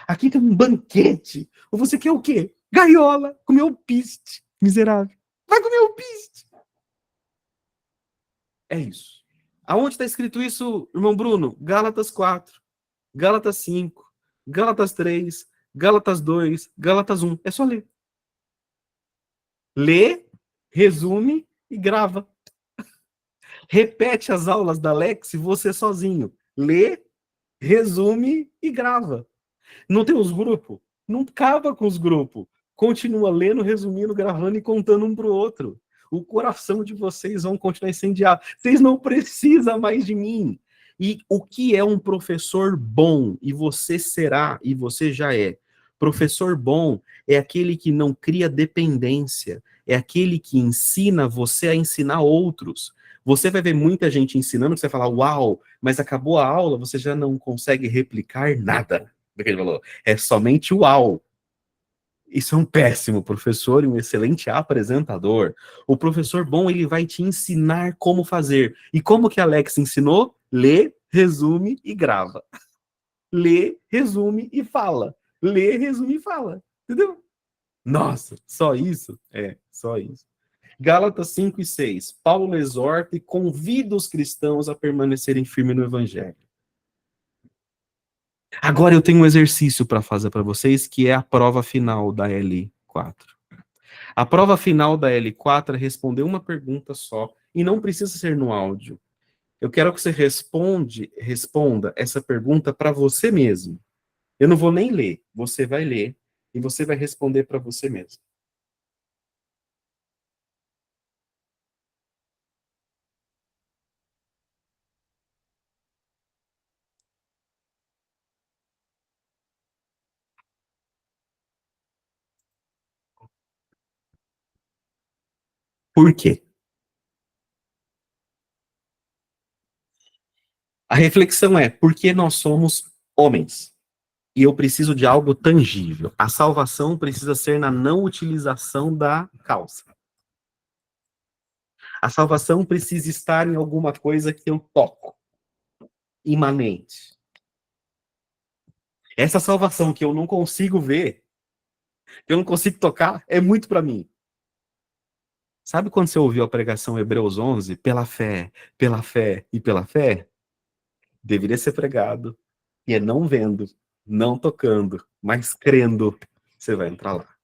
Aqui tem um banquete. Ou você quer o quê? Gaiola, comer o piste, miserável. Vai comer o piste. É isso. Aonde está escrito isso, irmão Bruno? Gálatas 4, Gálatas 5, Gálatas 3, Gálatas 2, Gálatas 1. É só ler. Lê, resume e grava. Repete as aulas da Alex você sozinho. Lê, resume e grava. Não tem os grupos? Não acaba com os grupos. Continua lendo, resumindo, gravando e contando um para o outro. O coração de vocês vão continuar incendiado. Vocês não precisam mais de mim. E o que é um professor bom? E você será, e você já é. Professor bom é aquele que não cria dependência. É aquele que ensina você a ensinar outros. Você vai ver muita gente ensinando, você vai falar, uau, mas acabou a aula, você já não consegue replicar nada do que ele falou. É somente uau. Isso é um péssimo professor e um excelente apresentador. O professor bom, ele vai te ensinar como fazer. E como que a Alex ensinou? Lê, resume e grava. Lê, resume e fala. Lê, resume e fala. Entendeu? Nossa, só isso? É, só isso. Gálatas 5 e 6. Paulo exorta e convida os cristãos a permanecerem firmes no evangelho. Agora eu tenho um exercício para fazer para vocês, que é a prova final da L4. A prova final da L4 é responder uma pergunta só, e não precisa ser no áudio. Eu quero que você responda essa pergunta para você mesmo. Eu não vou nem ler, você vai ler, e você vai responder para você mesmo. Por quê? A reflexão é, por que nós somos homens? E eu preciso de algo tangível. A salvação precisa ser na não utilização da calça. A salvação precisa estar em alguma coisa que eu toco. Imanente. Essa salvação que eu não consigo ver, que eu não consigo tocar, é muito para mim. Sabe quando você ouviu a pregação Hebreus 11? Pela fé e pela fé? Deveria ser pregado. E é não vendo, não tocando, mas crendo. Você vai entrar lá.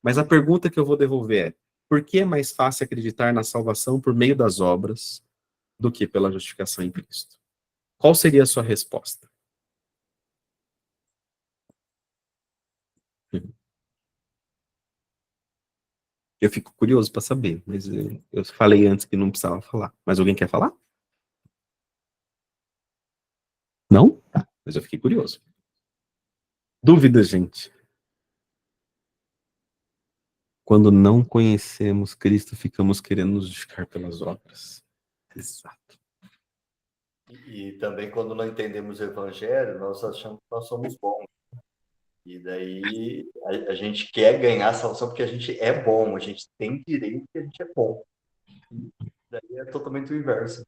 Mas a pergunta que eu vou devolver é: por que é mais fácil acreditar na salvação por meio das obras do que pela justificação em Cristo? Qual seria a sua resposta? Eu fico curioso para saber, mas eu falei antes que não precisava falar. Mas alguém quer falar? Não? Tá, mas eu fiquei curioso. Dúvidas, gente? Quando não conhecemos Cristo, ficamos querendo nos justificar pelas obras. Exato. E também quando não entendemos o evangelho, nós achamos que nós somos bons. E daí a gente quer ganhar a salvação porque a gente é bom, a gente tem direito porque a gente é bom. E daí é totalmente o inverso.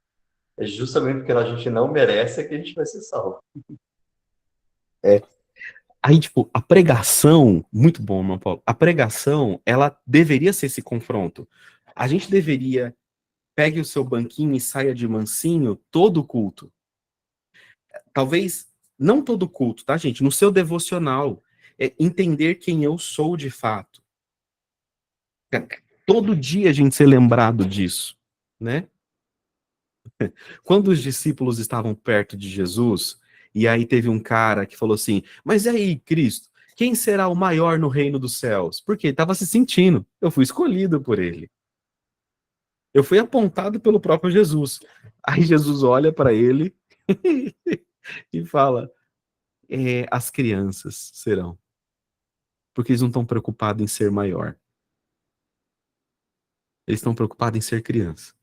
É justamente porque a gente não merece que a gente vai ser salvo. Aí, tipo, a pregação, muito bom, irmão Paulo, a pregação, ela deveria ser esse confronto. A gente deveria, pegue o seu banquinho e saia de mansinho todo o culto. talvez, não todo culto, tá, gente? No seu devocional, entender quem eu sou de fato. Todo dia a gente ser lembrado disso, né? Quando os discípulos estavam perto de Jesus, e aí teve um cara que falou assim, mas e aí, Cristo, quem será o maior no reino dos céus? Porque ele estava se sentindo, eu fui escolhido por ele. Eu fui apontado pelo próprio Jesus. Aí Jesus olha para ele e fala, as crianças serão. Porque eles não estão preocupados em ser maior. Eles estão preocupados em ser criança.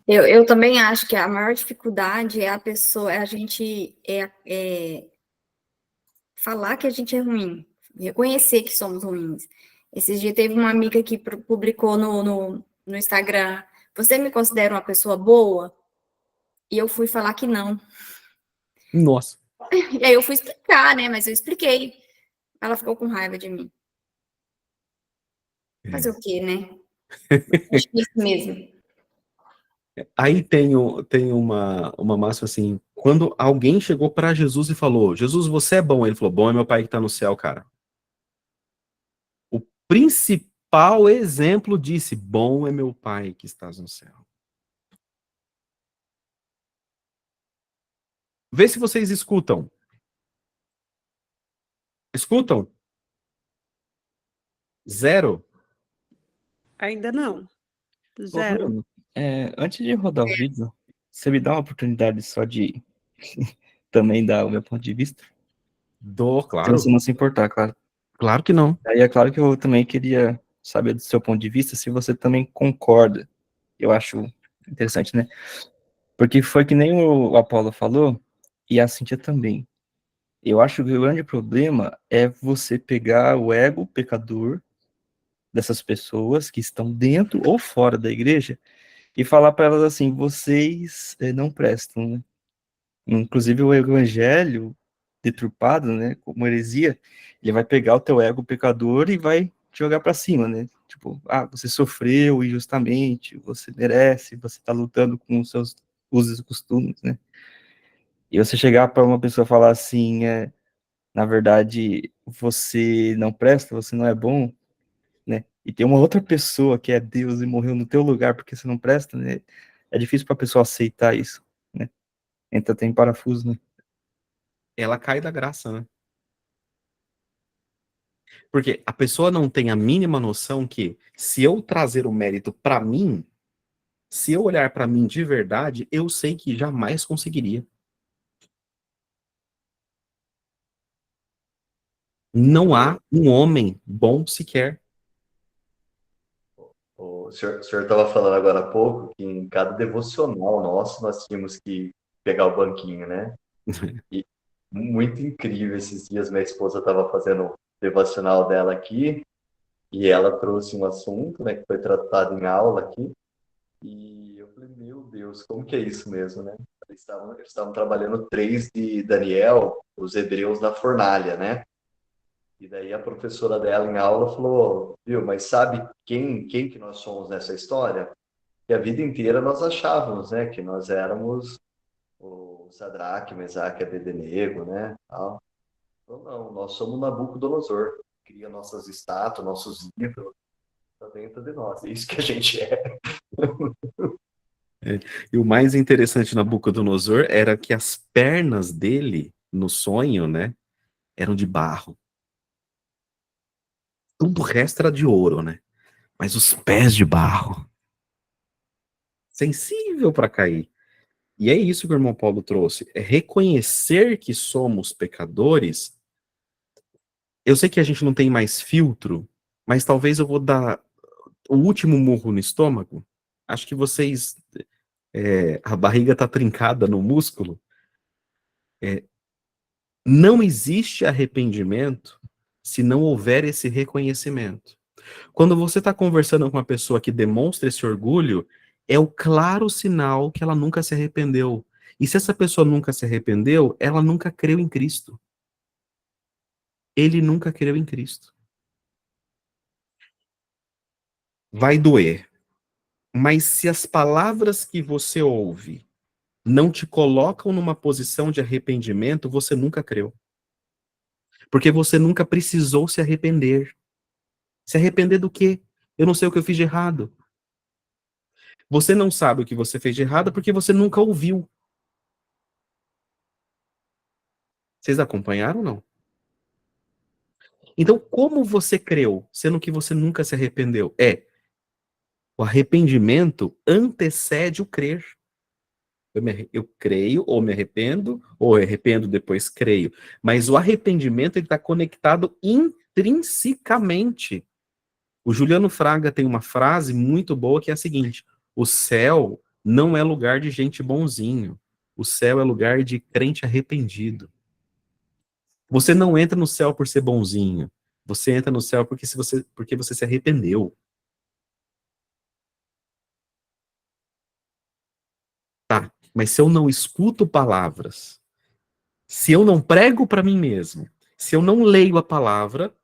Eu também acho que a maior dificuldade é a pessoa, é a gente falar que a gente é ruim, reconhecer que somos ruins. Esses dias teve uma amiga que publicou no Instagram, você me considera uma pessoa boa? E eu fui falar que não. Nossa. E aí eu fui explicar, né? Mas eu expliquei. Ela ficou com raiva de mim. Fazer o quê, né? É difícil mesmo. Aí tem uma máxima assim, quando alguém chegou para Jesus e falou, Jesus, você é bom. Ele falou, bom é meu pai que está no céu, cara. O principal exemplo disse, bom é meu pai que estás no céu. Vê se vocês escutam. Escutam? Zero? Ainda não. Ô, Zero. Bruno, antes de rodar o vídeo, você me dá uma oportunidade só de também dar o meu ponto de vista? Dou, Se claro. você não se importar, claro. Claro que não. Aí é claro que eu também queria saber do seu ponto de vista se você também concorda. Eu acho interessante, né? Porque foi que nem o Apolo falou, e a Cíntia também. Eu acho que o grande problema é você pegar o ego pecador dessas pessoas que estão dentro ou fora da igreja e falar para elas assim, vocês não prestam, né? Inclusive o evangelho deturpado, né, como heresia, ele vai pegar o teu ego pecador e vai te jogar para cima, né? Tipo, você sofreu injustamente, você merece, você tá lutando com os seus usos e costumes, né? E você chegar para uma pessoa falar assim, na verdade, você não presta, você não é bom, né? E tem uma outra pessoa que é Deus e morreu no teu lugar porque você não presta, né? É difícil para a pessoa aceitar isso, né? Entra até em parafuso, né? Ela cai da graça, né? Porque a pessoa não tem a mínima noção que, se eu trazer o mérito para mim, se eu olhar para mim de verdade, eu sei que jamais conseguiria. Não há um homem bom sequer. O senhor estava falando agora há pouco que em cada devocional nosso nós tínhamos que pegar o banquinho, né? E muito incrível, esses dias minha esposa estava fazendo o devocional dela aqui e ela trouxe um assunto, né, que foi tratado em aula aqui e eu falei, meu Deus, como que é isso mesmo, né? Eles estavam trabalhando 3 de Daniel, os hebreus na fornalha, né? E daí a professora dela em aula falou, viu, mas sabe quem que nós somos nessa história? Que a vida inteira nós achávamos, né, que nós éramos o Sadraque, Mesaque e Abednego, né, tal. Então, não, nós somos Nabucodonosor, cria nossas estátuas, nossos livros, está dentro de nós, é isso que a gente é. E o mais interessante na Nabucodonosor era que as pernas dele, no sonho, né, eram de barro. Tudo o resto era de ouro, né? Mas os pés de barro. Sensível para cair. E é isso que o irmão Paulo trouxe. É reconhecer que somos pecadores. Eu sei que a gente não tem mais filtro, mas talvez eu vou dar o último murro no estômago. Acho que vocês... a barriga está trincada no músculo. Não existe arrependimento se não houver esse reconhecimento. Quando você está conversando com uma pessoa que demonstra esse orgulho, é o claro sinal que ela nunca se arrependeu. E se essa pessoa nunca se arrependeu, ela nunca creu em Cristo. Ele nunca creu em Cristo. Vai doer. Mas se as palavras que você ouve não te colocam numa posição de arrependimento, você nunca creu. Porque você nunca precisou se arrepender. Se arrepender do quê? Eu não sei o que eu fiz de errado. Você não sabe o que você fez de errado porque você nunca ouviu. Vocês acompanharam ou não? Então, como você creu, sendo que você nunca se arrependeu? O arrependimento antecede o crer. Eu creio, ou me arrependo, ou eu arrependo, depois creio. Mas o arrependimento está conectado intrinsecamente. O Juliano Fraga tem uma frase muito boa que é a seguinte: o céu não é lugar de gente bonzinho. O céu é lugar de crente arrependido. Você não entra no céu por ser bonzinho. Você entra no céu porque você se arrependeu. Tá, mas se eu não escuto palavras, se eu não prego para mim mesmo, se eu não leio a palavra,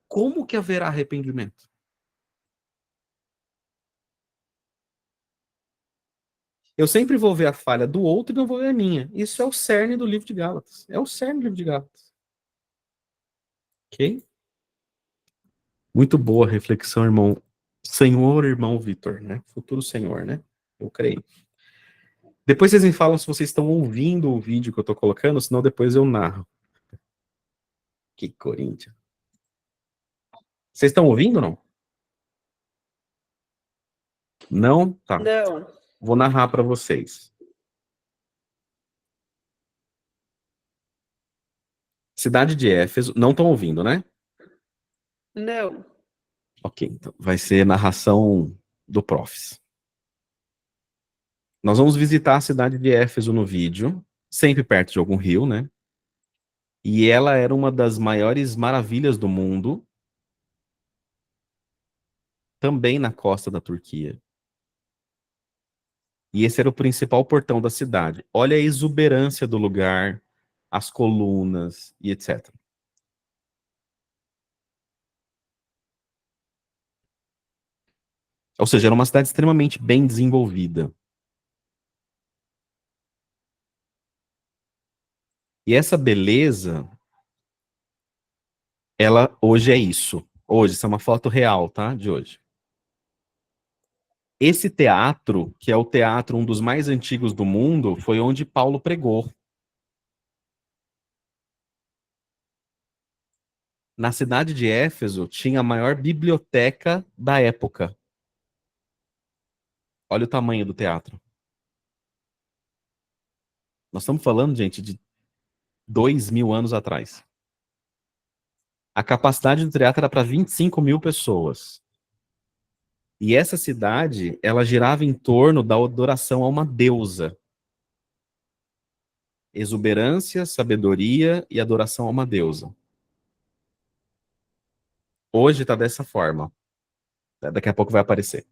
como que haverá arrependimento? Eu sempre vou ver a falha do outro e não vou ver a minha. Isso é o cerne do livro de Gálatas. É o cerne do livro de Gálatas. Ok? Muito boa reflexão, irmão. Senhor, irmão Vitor, né? Futuro senhor, né? Eu creio. Depois vocês me falam se vocês estão ouvindo o vídeo que eu tô colocando, senão depois eu narro. Que Corinthians. Vocês estão ouvindo ou não? Não? Tá. Não. Vou narrar para vocês. Cidade de Éfeso. Não estão ouvindo, né? Não. Ok, então vai ser narração do Profs. Nós vamos visitar a cidade de Éfeso no vídeo, sempre perto de algum rio, né? E ela era uma das maiores maravilhas do mundo, também na costa da Turquia. E esse era o principal portão da cidade. Olha a exuberância do lugar, as colunas e etc. Ou seja, era uma cidade extremamente bem desenvolvida. E essa beleza, ela hoje é isso. Hoje, isso é uma foto real, tá? De hoje. Esse teatro, que é o teatro um dos mais antigos do mundo, foi onde Paulo pregou. Na cidade de Éfeso, tinha a maior biblioteca da época. Olha o tamanho do teatro. Nós estamos falando, gente, de 2.000 anos atrás. A capacidade do teatro era para 25 mil pessoas. E essa cidade, ela girava em torno da adoração a uma deusa. Exuberância, sabedoria e adoração a uma deusa. Hoje está dessa forma. Daqui a pouco vai aparecer.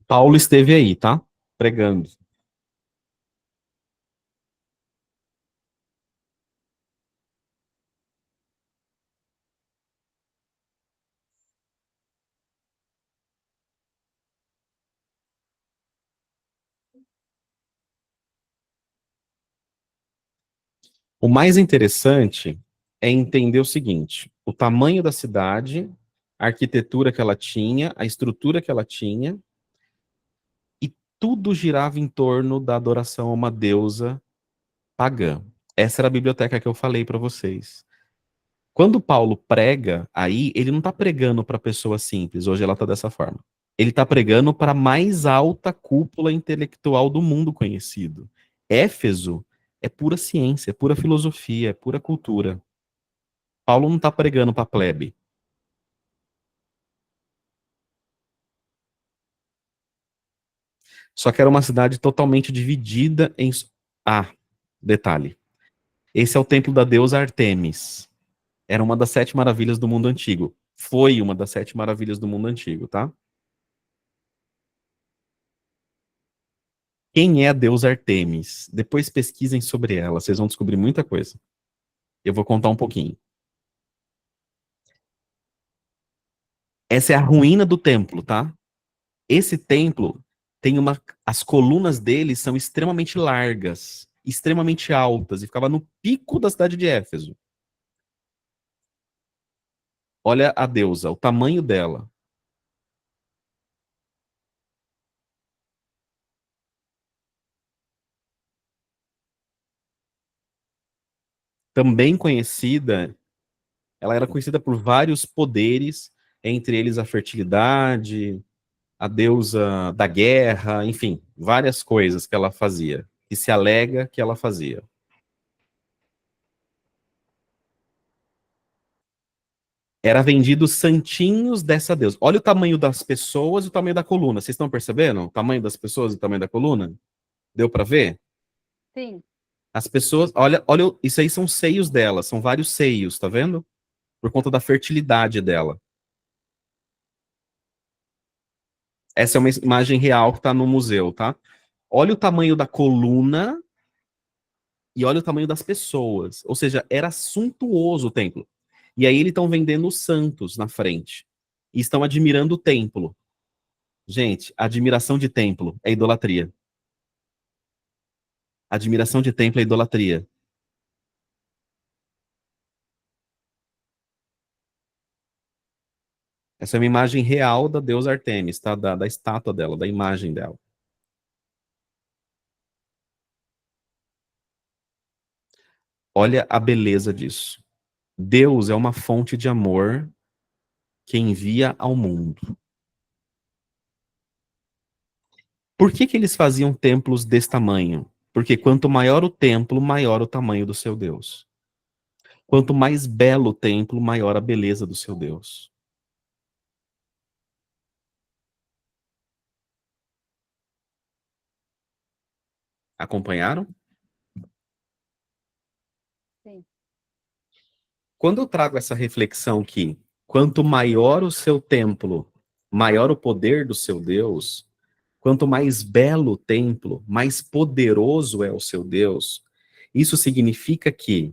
Paulo esteve aí, tá? Pregando. O mais interessante é entender o seguinte: o tamanho da cidade, a arquitetura que ela tinha, a estrutura que ela tinha, e tudo girava em torno da adoração a uma deusa pagã. Essa era a biblioteca que eu falei para vocês. Quando Paulo prega aí, ele não está pregando para pessoa simples, hoje ela está dessa forma. Ele está pregando para a mais alta cúpula intelectual do mundo conhecido. Éfeso é pura ciência, é pura filosofia, é pura cultura. Paulo não está pregando para plebe. Só que era uma cidade totalmente dividida em... Ah, detalhe. Esse é o templo da deusa Artemis. Era uma das 7 maravilhas do mundo antigo. Foi uma das 7 maravilhas do mundo antigo, tá? Quem é a deusa Artemis? Depois pesquisem sobre ela, vocês vão descobrir muita coisa. Eu vou contar um pouquinho. Essa é a ruína do templo, tá? Esse templo tem uma. As colunas dele são extremamente largas, extremamente altas, e ficava no pico da cidade de Éfeso. Olha a deusa, o tamanho dela. Também conhecida, ela era conhecida por vários poderes, entre eles a fertilidade, a deusa da guerra, enfim, várias coisas que ela fazia, que se alega que ela fazia. Era vendido santinhos dessa deusa. Olha o tamanho das pessoas e o tamanho da coluna. Vocês estão percebendo? O tamanho das pessoas e o tamanho da coluna? Deu para ver? Sim. As pessoas, olha, isso aí são seios dela, são vários seios, tá vendo? Por conta da fertilidade dela. Essa é uma imagem real que está no museu, tá? Olha o tamanho da coluna e olha o tamanho das pessoas. Ou seja, era suntuoso o templo. E aí eles estão vendendo os santos na frente. E estão admirando o templo. Gente, admiração de templo é idolatria. Admiração de templo é idolatria. Essa é uma imagem real da deusa Artemis, tá? Da estátua dela, da imagem dela. Olha a beleza disso. Deus é uma fonte de amor que envia ao mundo. Por que eles faziam templos desse tamanho? Porque quanto maior o templo, maior o tamanho do seu Deus. Quanto mais belo o templo, maior a beleza do seu Deus. Acompanharam? Sim. Quando eu trago essa reflexão que quanto maior o seu templo, maior o poder do seu Deus, quanto mais belo o templo, mais poderoso é o seu Deus, isso significa que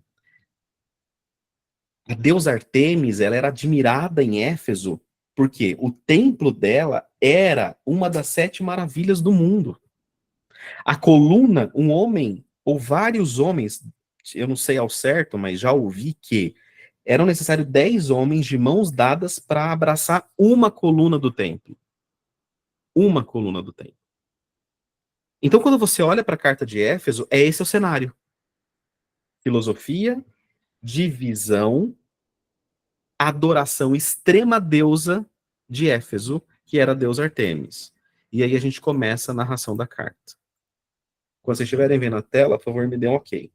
a deusa Artemis, ela era admirada em Éfeso, porque o templo dela era uma das 7 maravilhas do mundo. A coluna, um homem, ou vários homens, eu não sei ao certo, mas já ouvi que eram necessários 10 homens de mãos dadas para abraçar uma coluna do templo. Uma coluna do templo. Então, quando você olha para a carta de Éfeso, esse o cenário. Filosofia, divisão, adoração extrema deusa de Éfeso, que era a deusa Artemis. E aí a gente começa a narração da carta. Quando vocês estiverem vendo a tela, por favor, me dê um ok.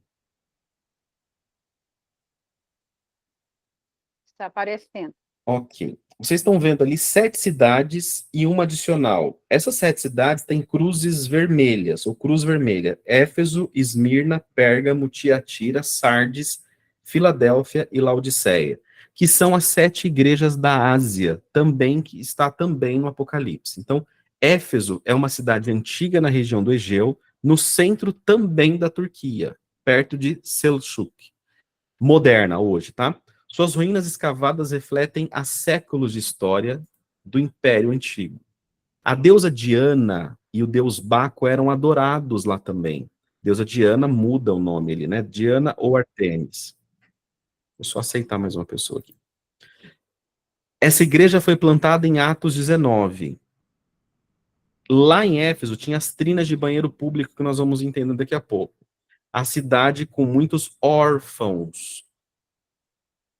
Está aparecendo. Ok. Vocês estão vendo ali 7 cidades e uma adicional. Essas 7 cidades têm cruzes vermelhas, ou cruz vermelha. Éfeso, Esmirna, Pérgamo, Tiatira, Sardes, Filadélfia e Laodiceia, que são as 7 igrejas da Ásia, também que está também no Apocalipse. Então, Éfeso é uma cidade antiga na região do Egeu, no centro também da Turquia, perto de Selçuk. Moderna hoje, tá? Suas ruínas escavadas refletem há séculos de história do Império Antigo. A deusa Diana e o deus Baco eram adorados lá também. Deusa Diana muda o nome ali, né? Diana ou Artemis. Vou só aceitar mais uma pessoa aqui. Essa igreja foi plantada em Atos 19. Lá em Éfeso tinha as trinas de banheiro público que nós vamos entender daqui a pouco. A cidade com muitos órfãos.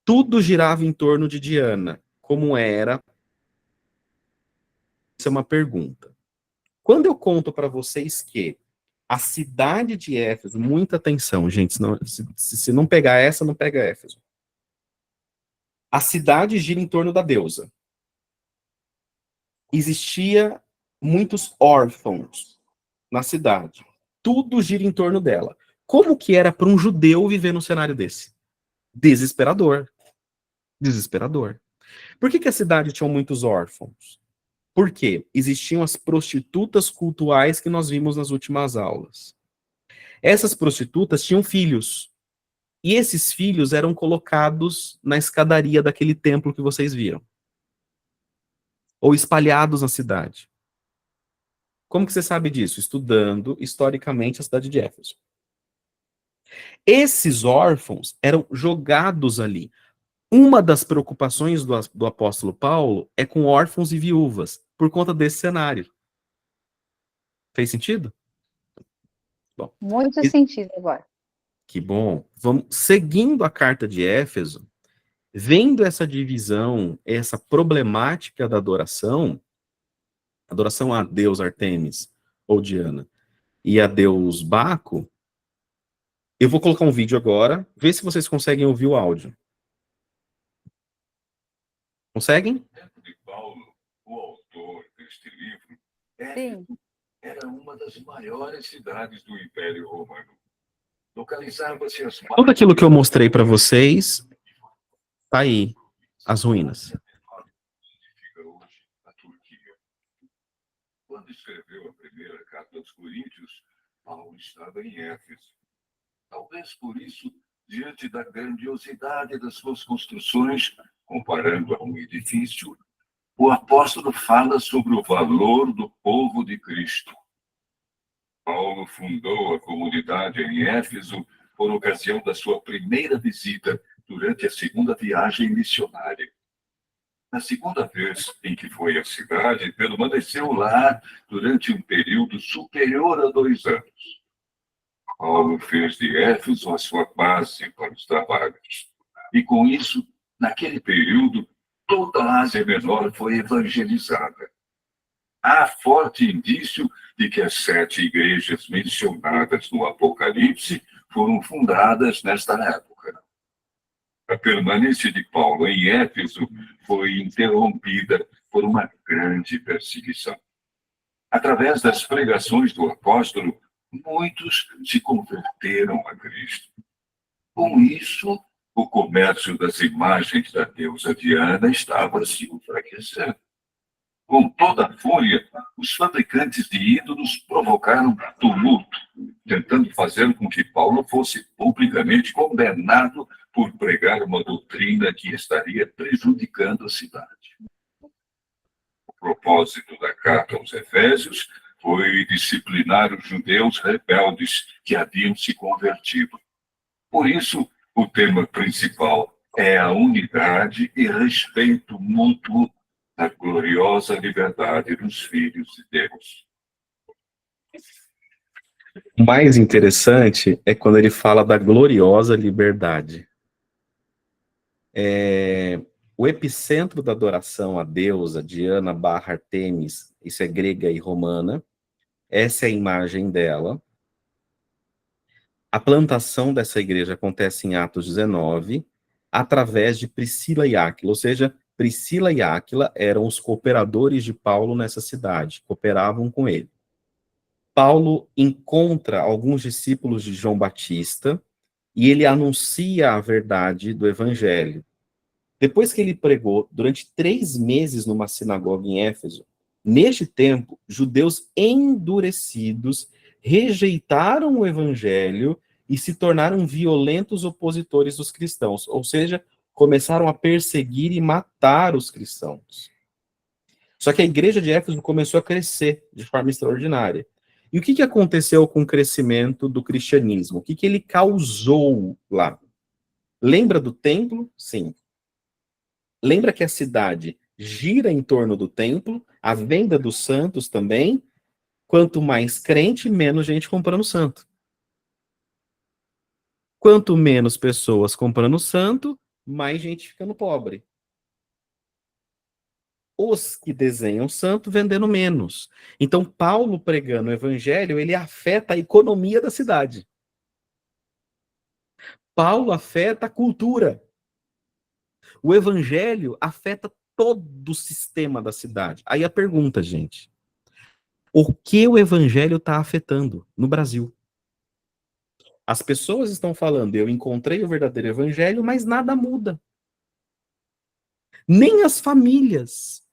Tudo girava em torno de Diana. Como era? Isso é uma pergunta. Quando eu conto para vocês que a cidade de Éfeso, muita atenção, gente, senão, se não pegar essa, não pega Éfeso. A cidade gira em torno da deusa. Existia muitos órfãos na cidade. Tudo gira em torno dela. Como que era para um judeu viver num cenário desse? Desesperador. Desesperador. Por que a cidade tinha muitos órfãos? Por quê? Existiam as prostitutas cultuais que nós vimos nas últimas aulas. Essas prostitutas tinham filhos. E esses filhos eram colocados na escadaria daquele templo que vocês viram. Ou espalhados na cidade. Como que você sabe disso? Estudando historicamente a cidade de Éfeso. Esses órfãos eram jogados ali. Uma das preocupações do apóstolo Paulo é com órfãos e viúvas, por conta desse cenário. Fez sentido? Bom, Muito sentido agora. que bom. Vamos seguindo a carta de Éfeso, vendo essa divisão, essa problemática da adoração a Deus Artemis ou Diana e a Deus Baco, eu vou colocar um vídeo agora, ver se vocês conseguem ouvir o áudio. Conseguem? De Paulo, o autor deste livro, Sim. era uma das maiores cidades do Império Romano. Localizava-se às Tudo aquilo que eu mostrei para vocês, tá aí, as ruínas. fica hoje a Turquia. Quando escreveu a primeira carta aos Coríntios, Paulo estava em Éfeso. Talvez por isso, diante da grandiosidade das suas construções, comparando a um edifício, o apóstolo fala sobre o valor do povo de Cristo. Paulo fundou a comunidade em Éfeso por ocasião da sua primeira visita durante a segunda viagem missionária. Na segunda vez em que foi à cidade, permaneceu lá durante um período superior a 2 anos. Paulo fez de Éfeso a sua base para os trabalhos. E com isso, naquele período, toda a Ásia Menor foi evangelizada. Há forte indício de que as 7 igrejas mencionadas no Apocalipse foram fundadas nesta época. A permanência de Paulo em Éfeso foi interrompida por uma grande perseguição. Através das pregações do apóstolo, muitos se converteram a Cristo. Com isso, o comércio das imagens da deusa Diana estava se enfraquecendo. Com toda a fúria, os fabricantes de ídolos provocaram tumulto, tentando fazer com que Paulo fosse publicamente condenado por pregar uma doutrina que estaria prejudicando a cidade. O propósito da carta aos Efésios foi disciplinar os judeus rebeldes que haviam se convertido. Por isso, o tema principal é a unidade e respeito mútuo da gloriosa liberdade dos filhos de Deus. O mais interessante é quando ele fala da gloriosa liberdade. O epicentro da adoração à deusa Diana barra Artemis, isso é grega e romana, essa é a imagem dela. A plantação dessa igreja acontece em Atos 19, através de Priscila e Áquila, ou seja, Priscila e Áquila eram os cooperadores de Paulo nessa cidade, cooperavam com ele. Paulo encontra alguns discípulos de João Batista e ele anuncia a verdade do evangelho. Depois que ele pregou durante 3 meses numa sinagoga em Éfeso, neste tempo, judeus endurecidos rejeitaram o evangelho e se tornaram violentos opositores dos cristãos, ou seja, começaram a perseguir e matar os cristãos. Só que a igreja de Éfeso começou a crescer de forma extraordinária. E o que aconteceu com o crescimento do cristianismo? O que ele causou lá? Lembra do templo? Sim. Lembra que a cidade gira em torno do templo, a venda dos santos também. Quanto mais crente, menos gente comprando santo. Quanto menos pessoas comprando santo, mais gente ficando pobre. Os que desenham santo vendendo menos. Então, Paulo pregando o evangelho, ele afeta a economia da cidade. Paulo afeta a cultura. O evangelho afeta todo o sistema da cidade. Aí a pergunta, gente. O que o evangelho está afetando no Brasil? As pessoas estão falando, eu encontrei o verdadeiro evangelho, mas nada muda. Nem as famílias.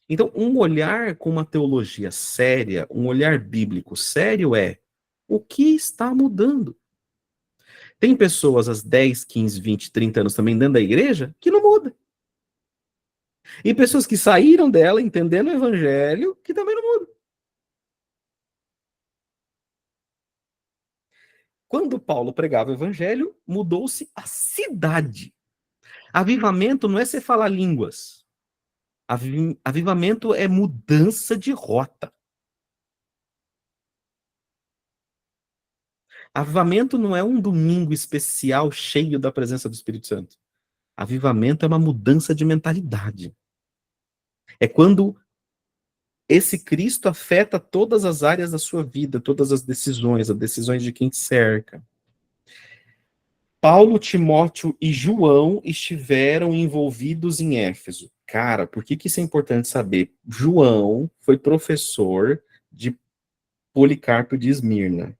Então, um olhar com uma teologia séria, um olhar bíblico sério é o que está mudando. Tem pessoas às 10, 15, 20, 30 anos também dentro da igreja que não muda. E pessoas que saíram dela entendendo o evangelho que também não mudam. Quando Paulo pregava o evangelho, mudou-se a cidade. Avivamento não é você falar línguas. Avivamento é mudança de rota. Avivamento não é um domingo especial cheio da presença do Espírito Santo. Avivamento é uma mudança de mentalidade. É quando esse Cristo afeta todas as áreas da sua vida, todas as decisões de quem te cerca. Paulo, Timóteo e João estiveram envolvidos em Éfeso. Cara, por que isso é importante saber? João foi professor de Policarpo de Esmirna,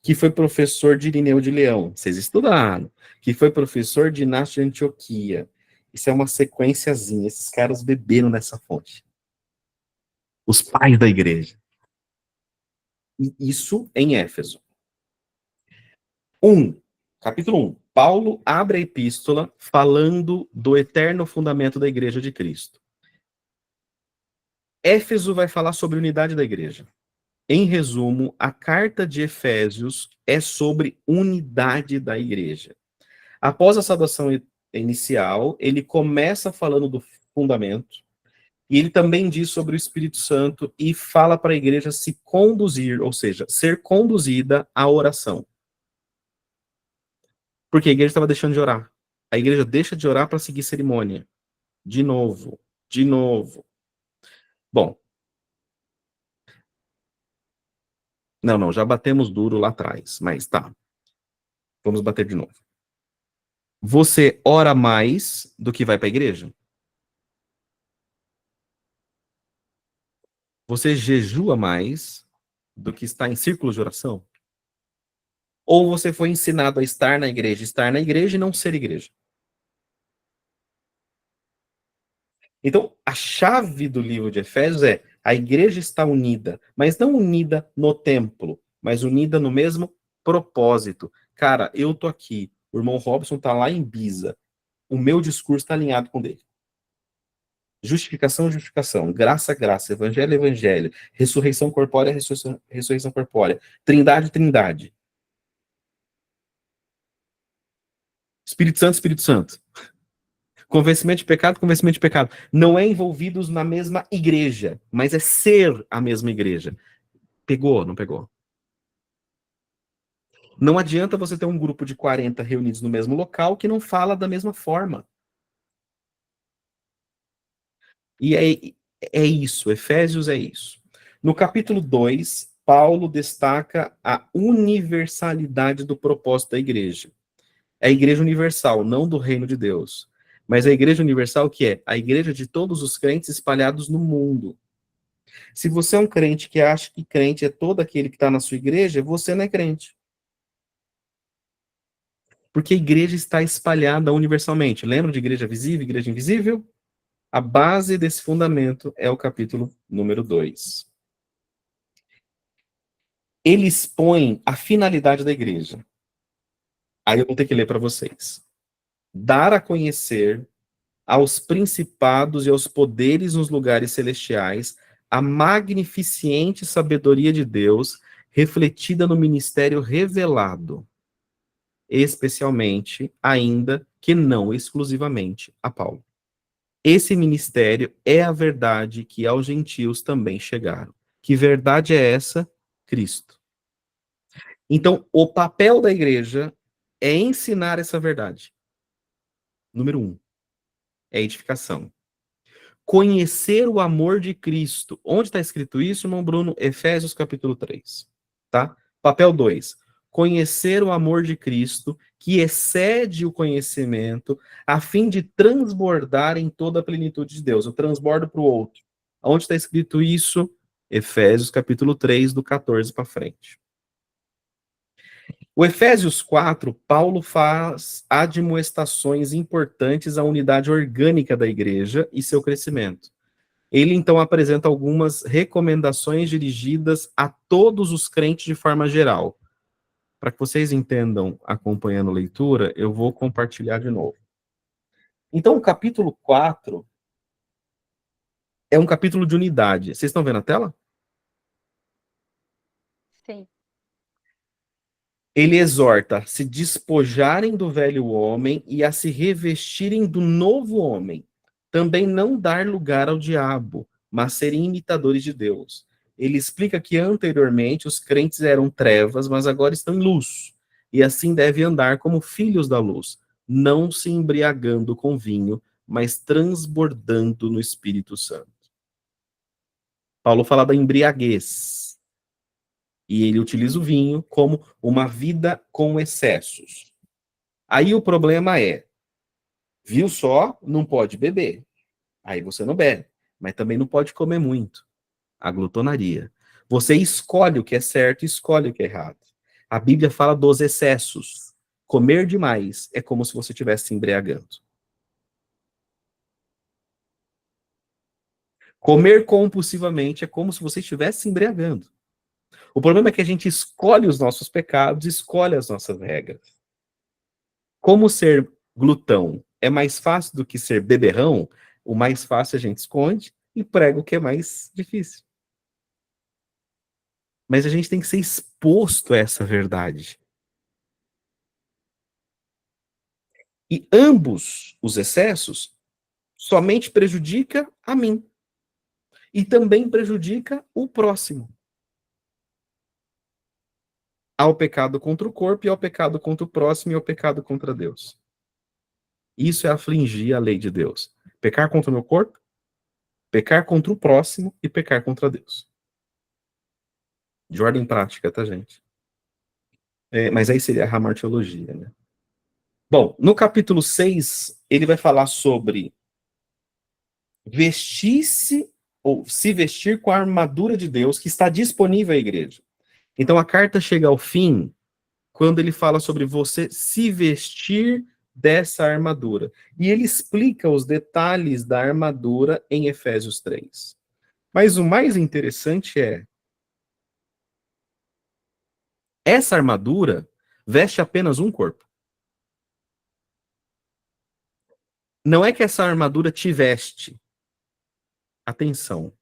que foi professor de Irineu de Leão, vocês estudaram, que foi professor de Inácio de Antioquia. Isso é uma sequenciazinha, esses caras beberam nessa fonte. Os pais da igreja. E isso em Éfeso. Capítulo 1. Paulo abre a epístola falando do eterno fundamento da igreja de Cristo. Éfeso vai falar sobre a unidade da igreja. Em resumo, a carta de Efésios é sobre unidade da igreja. Após a saudação inicial, ele começa falando do fundamento, e ele também diz sobre o Espírito Santo e fala para a igreja se conduzir, ou seja, ser conduzida à oração. Porque a igreja estava deixando de orar. A igreja deixa de orar para seguir cerimônia. De novo. Bom. Não, já batemos duro lá atrás, mas tá. Vamos bater de novo. Você ora mais do que vai para a igreja? Você jejua mais do que está em círculos de oração? Ou você foi ensinado a estar na igreja e não ser igreja? Então, a chave do livro de Efésios é: a igreja está unida, mas não unida no templo, mas unida no mesmo propósito. Cara, eu tô aqui, o irmão Robson tá lá em Ibiza, o meu discurso está alinhado com o dele. Justificação, graça, evangelho, ressurreição corpórea, ressurreição corpórea, trindade. Espírito Santo. Convencimento de pecado. Não é envolvidos na mesma igreja, mas é ser a mesma igreja. Pegou, não pegou? Não adianta você ter um grupo de 40 reunidos no mesmo local que não fala da mesma forma. E é isso, Efésios é isso. No capítulo 2, Paulo destaca a universalidade do propósito da igreja. É a igreja universal, não do reino de Deus. Mas a igreja universal que é a igreja de todos os crentes espalhados no mundo. Se você é um crente que acha que crente é todo aquele que está na sua igreja, você não é crente. Porque a igreja está espalhada universalmente. Lembra de igreja visível, igreja invisível? A base desse fundamento é o capítulo número 2. Ele expõe a finalidade da igreja. Aí eu vou ter que ler para vocês. Dar a conhecer aos principados e aos poderes nos lugares celestiais a magnificente sabedoria de Deus refletida no ministério revelado, especialmente, ainda que não exclusivamente, a Paulo. Esse ministério é a verdade que aos gentios também chegaram. Que verdade é essa? Cristo. Então, o papel da igreja é ensinar essa verdade. Número 1, é edificação. Conhecer o amor de Cristo. Onde está escrito isso, irmão Bruno? Efésios capítulo 3. Tá? Papel 2. Conhecer o amor de Cristo, que excede o conhecimento, a fim de transbordar em toda a plenitude de Deus. Eu transbordo para o outro. Onde está escrito isso? Efésios capítulo 3, do 14 para frente. O Efésios 4, Paulo faz admoestações importantes à unidade orgânica da igreja e seu crescimento. Ele então apresenta algumas recomendações dirigidas a todos os crentes de forma geral. Para que vocês entendam acompanhando a leitura, eu vou compartilhar de novo. Então, o capítulo 4 é um capítulo de unidade. Vocês estão vendo a tela? Sim. Ele exorta a se despojarem do velho homem e a se revestirem do novo homem. Também não dar lugar ao diabo, mas serem imitadores de Deus. Ele explica que anteriormente os crentes eram trevas, mas agora estão em luz. E assim devem andar como filhos da luz, não se embriagando com vinho, mas transbordando no Espírito Santo. Paulo fala da embriaguez. E ele utiliza o vinho como uma vida com excessos. Aí o problema é, viu só, não pode beber. Aí você não bebe, mas também não pode comer muito. A glutonaria. Você escolhe o que é certo e escolhe o que é errado. A Bíblia fala dos excessos. Comer demais é como se você estivesse se embriagando. Comer compulsivamente é como se você estivesse se embriagando. O problema é que a gente escolhe os nossos pecados, escolhe as nossas regras. Como ser glutão é mais fácil do que ser beberrão, o mais fácil a gente esconde e prega o que é mais difícil. Mas a gente tem que ser exposto a essa verdade. E ambos os excessos somente prejudica a mim. E também prejudica o próximo. Ao pecado contra o corpo, e ao pecado contra o próximo, e ao pecado contra Deus. Isso é afligir a lei de Deus. Pecar contra o meu corpo, pecar contra o próximo e pecar contra Deus. De ordem prática, tá, gente? Mas aí seria a hamartiologia, né? Bom, no capítulo 6, ele vai falar sobre vestir-se ou se vestir com a armadura de Deus que está disponível à igreja. Então a carta chega ao fim quando ele fala sobre você se vestir dessa armadura. E ele explica os detalhes da armadura em Efésios 3. Mas o mais interessante é, essa armadura veste apenas um corpo. Não é que essa armadura te veste. Atenção.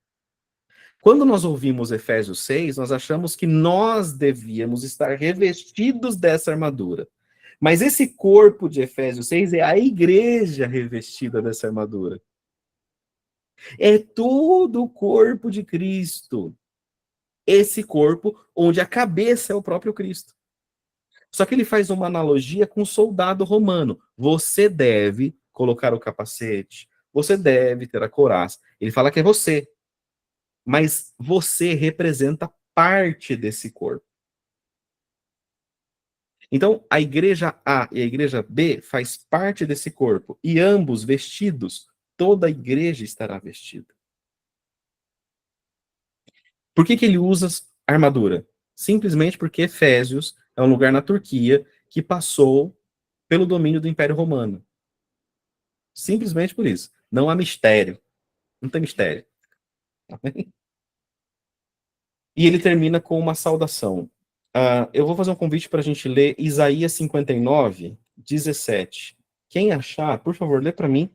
Quando nós ouvimos Efésios 6, nós achamos que nós devíamos estar revestidos dessa armadura. Mas esse corpo de Efésios 6 é a igreja revestida dessa armadura. É todo o corpo de Cristo. Esse corpo onde a cabeça é o próprio Cristo. Só que ele faz uma analogia com o soldado romano. Você deve colocar o capacete, você deve ter a couraça. Ele fala que é você. Mas você representa parte desse corpo. Então, a igreja A e a igreja B faz parte desse corpo. E ambos vestidos, toda a igreja estará vestida. Por que ele usa armadura? Simplesmente porque Efésios é um lugar na Turquia que passou pelo domínio do Império Romano. Simplesmente por isso. Não há mistério. Não tem mistério. E ele termina com uma saudação. Eu vou fazer um convite para a gente ler Isaías 59, 17. Quem achar, por favor, lê para mim,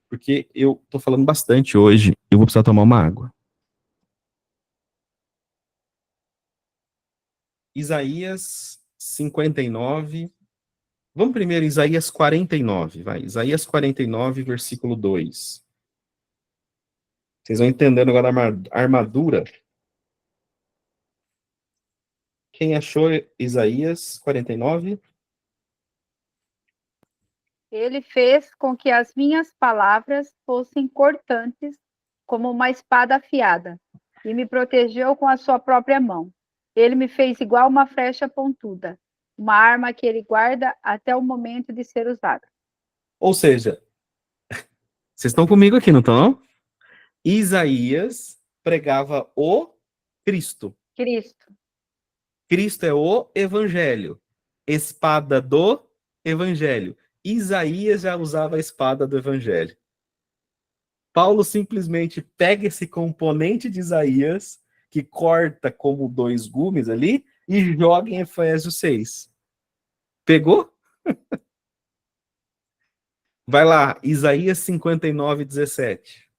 porque eu estou falando bastante hoje. Eu vou precisar tomar uma água. Isaías 59. Vamos primeiro Isaías 49, vai. Isaías 49, versículo 2. Vocês vão entendendo agora a armadura. Quem achou Isaías 49? Ele fez com que as minhas palavras fossem cortantes como uma espada afiada e me protegeu com a sua própria mão. Ele me fez igual uma flecha pontuda, uma arma que ele guarda até o momento de ser usada. Ou seja, vocês estão comigo aqui, não estão? Isaías pregava o Cristo. Cristo. Cristo é o Evangelho. Espada do Evangelho. Isaías já usava a espada do Evangelho. Paulo simplesmente pega esse componente de Isaías, que corta como dois gumes ali, e joga em Efésios 6. Pegou? Vai lá, Isaías 59, 17.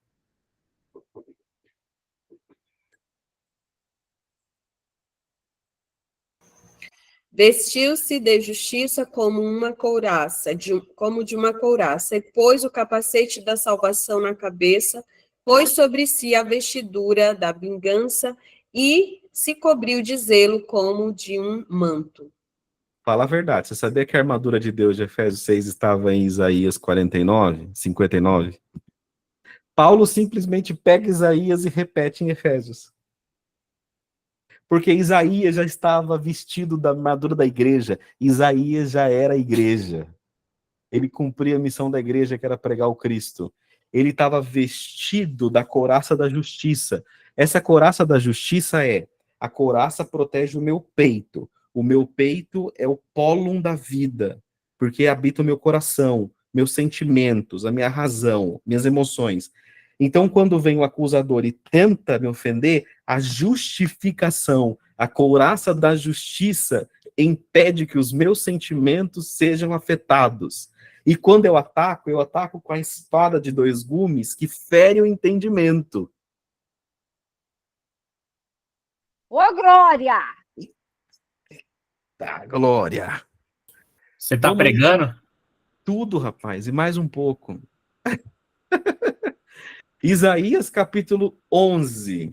Vestiu-se de justiça como uma couraça, como de uma couraça, e pôs o capacete da salvação na cabeça, pôs sobre si a vestidura da vingança e se cobriu de zelo como de um manto. Fala a verdade, você sabia que a armadura de Deus de Efésios 6 estava em Isaías 49, 59? Paulo simplesmente pega Isaías e repete em Efésios. Porque Isaías já estava vestido da armadura da igreja. Isaías já era a igreja. Ele cumpria a missão da igreja, que era pregar o Cristo. Ele estava vestido da couraça da justiça. Essa couraça da justiça a couraça protege o meu peito. O meu peito é o pólon da vida, porque habita o meu coração, meus sentimentos, a minha razão, minhas emoções. Então, quando vem o acusador e tenta me ofender, a justificação, a couraça da justiça impede que os meus sentimentos sejam afetados. E quando eu ataco com a espada de dois gumes que fere o entendimento. Ô, Glória! Tá, glória. Você tá Vamos pregando? tudo, rapaz, e mais um pouco. Isaías capítulo 11.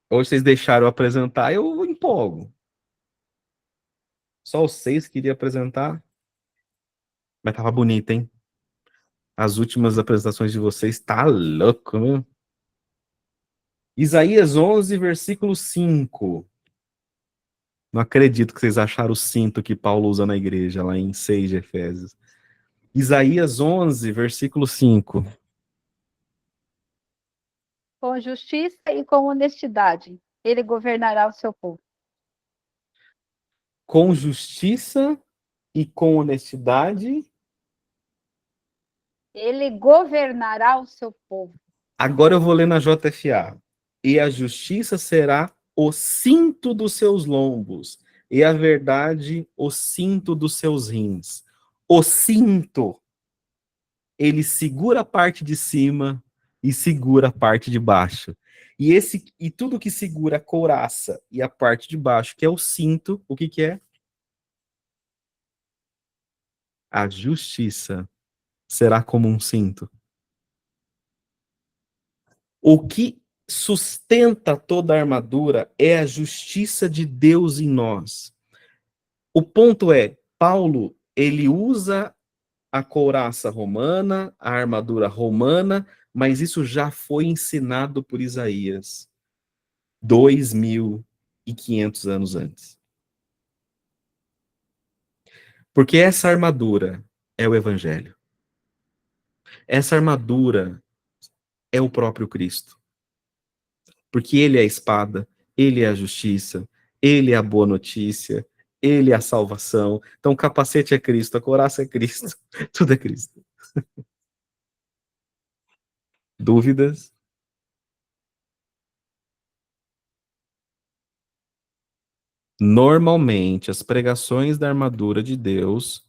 Hoje vocês deixaram eu apresentar, eu empolgo. Só os 6 queria apresentar. Mas tava bonito, hein? As últimas apresentações de vocês tá louco, né? Isaías 11, versículo 5. Não acredito que vocês acharam o cinto que Paulo usa na igreja, lá em 6 de Efésios. Isaías 11, versículo 5. Com justiça e com honestidade, ele governará o seu povo. Com justiça e com honestidade. Ele governará o seu povo. Agora eu vou ler na JFA. E a justiça será o cinto dos seus lombos, e a verdade o cinto dos seus rins. O cinto, ele segura a parte de cima e segura a parte de baixo. E tudo que segura a couraça e a parte de baixo, que é o cinto, o que é? A justiça será como um cinto. O que sustenta toda a armadura é a justiça de Deus em nós. O ponto é, Paulo, ele usa a couraça romana, a armadura romana, mas isso já foi ensinado por Isaías 2.500 anos antes. Porque essa armadura é o evangelho. Essa armadura é o próprio Cristo. Porque ele é a espada, ele é a justiça, ele é a boa notícia, ele é a salvação. Então o capacete é Cristo, a couraça é Cristo, tudo é Cristo. Dúvidas? Normalmente, as pregações da armadura de Deus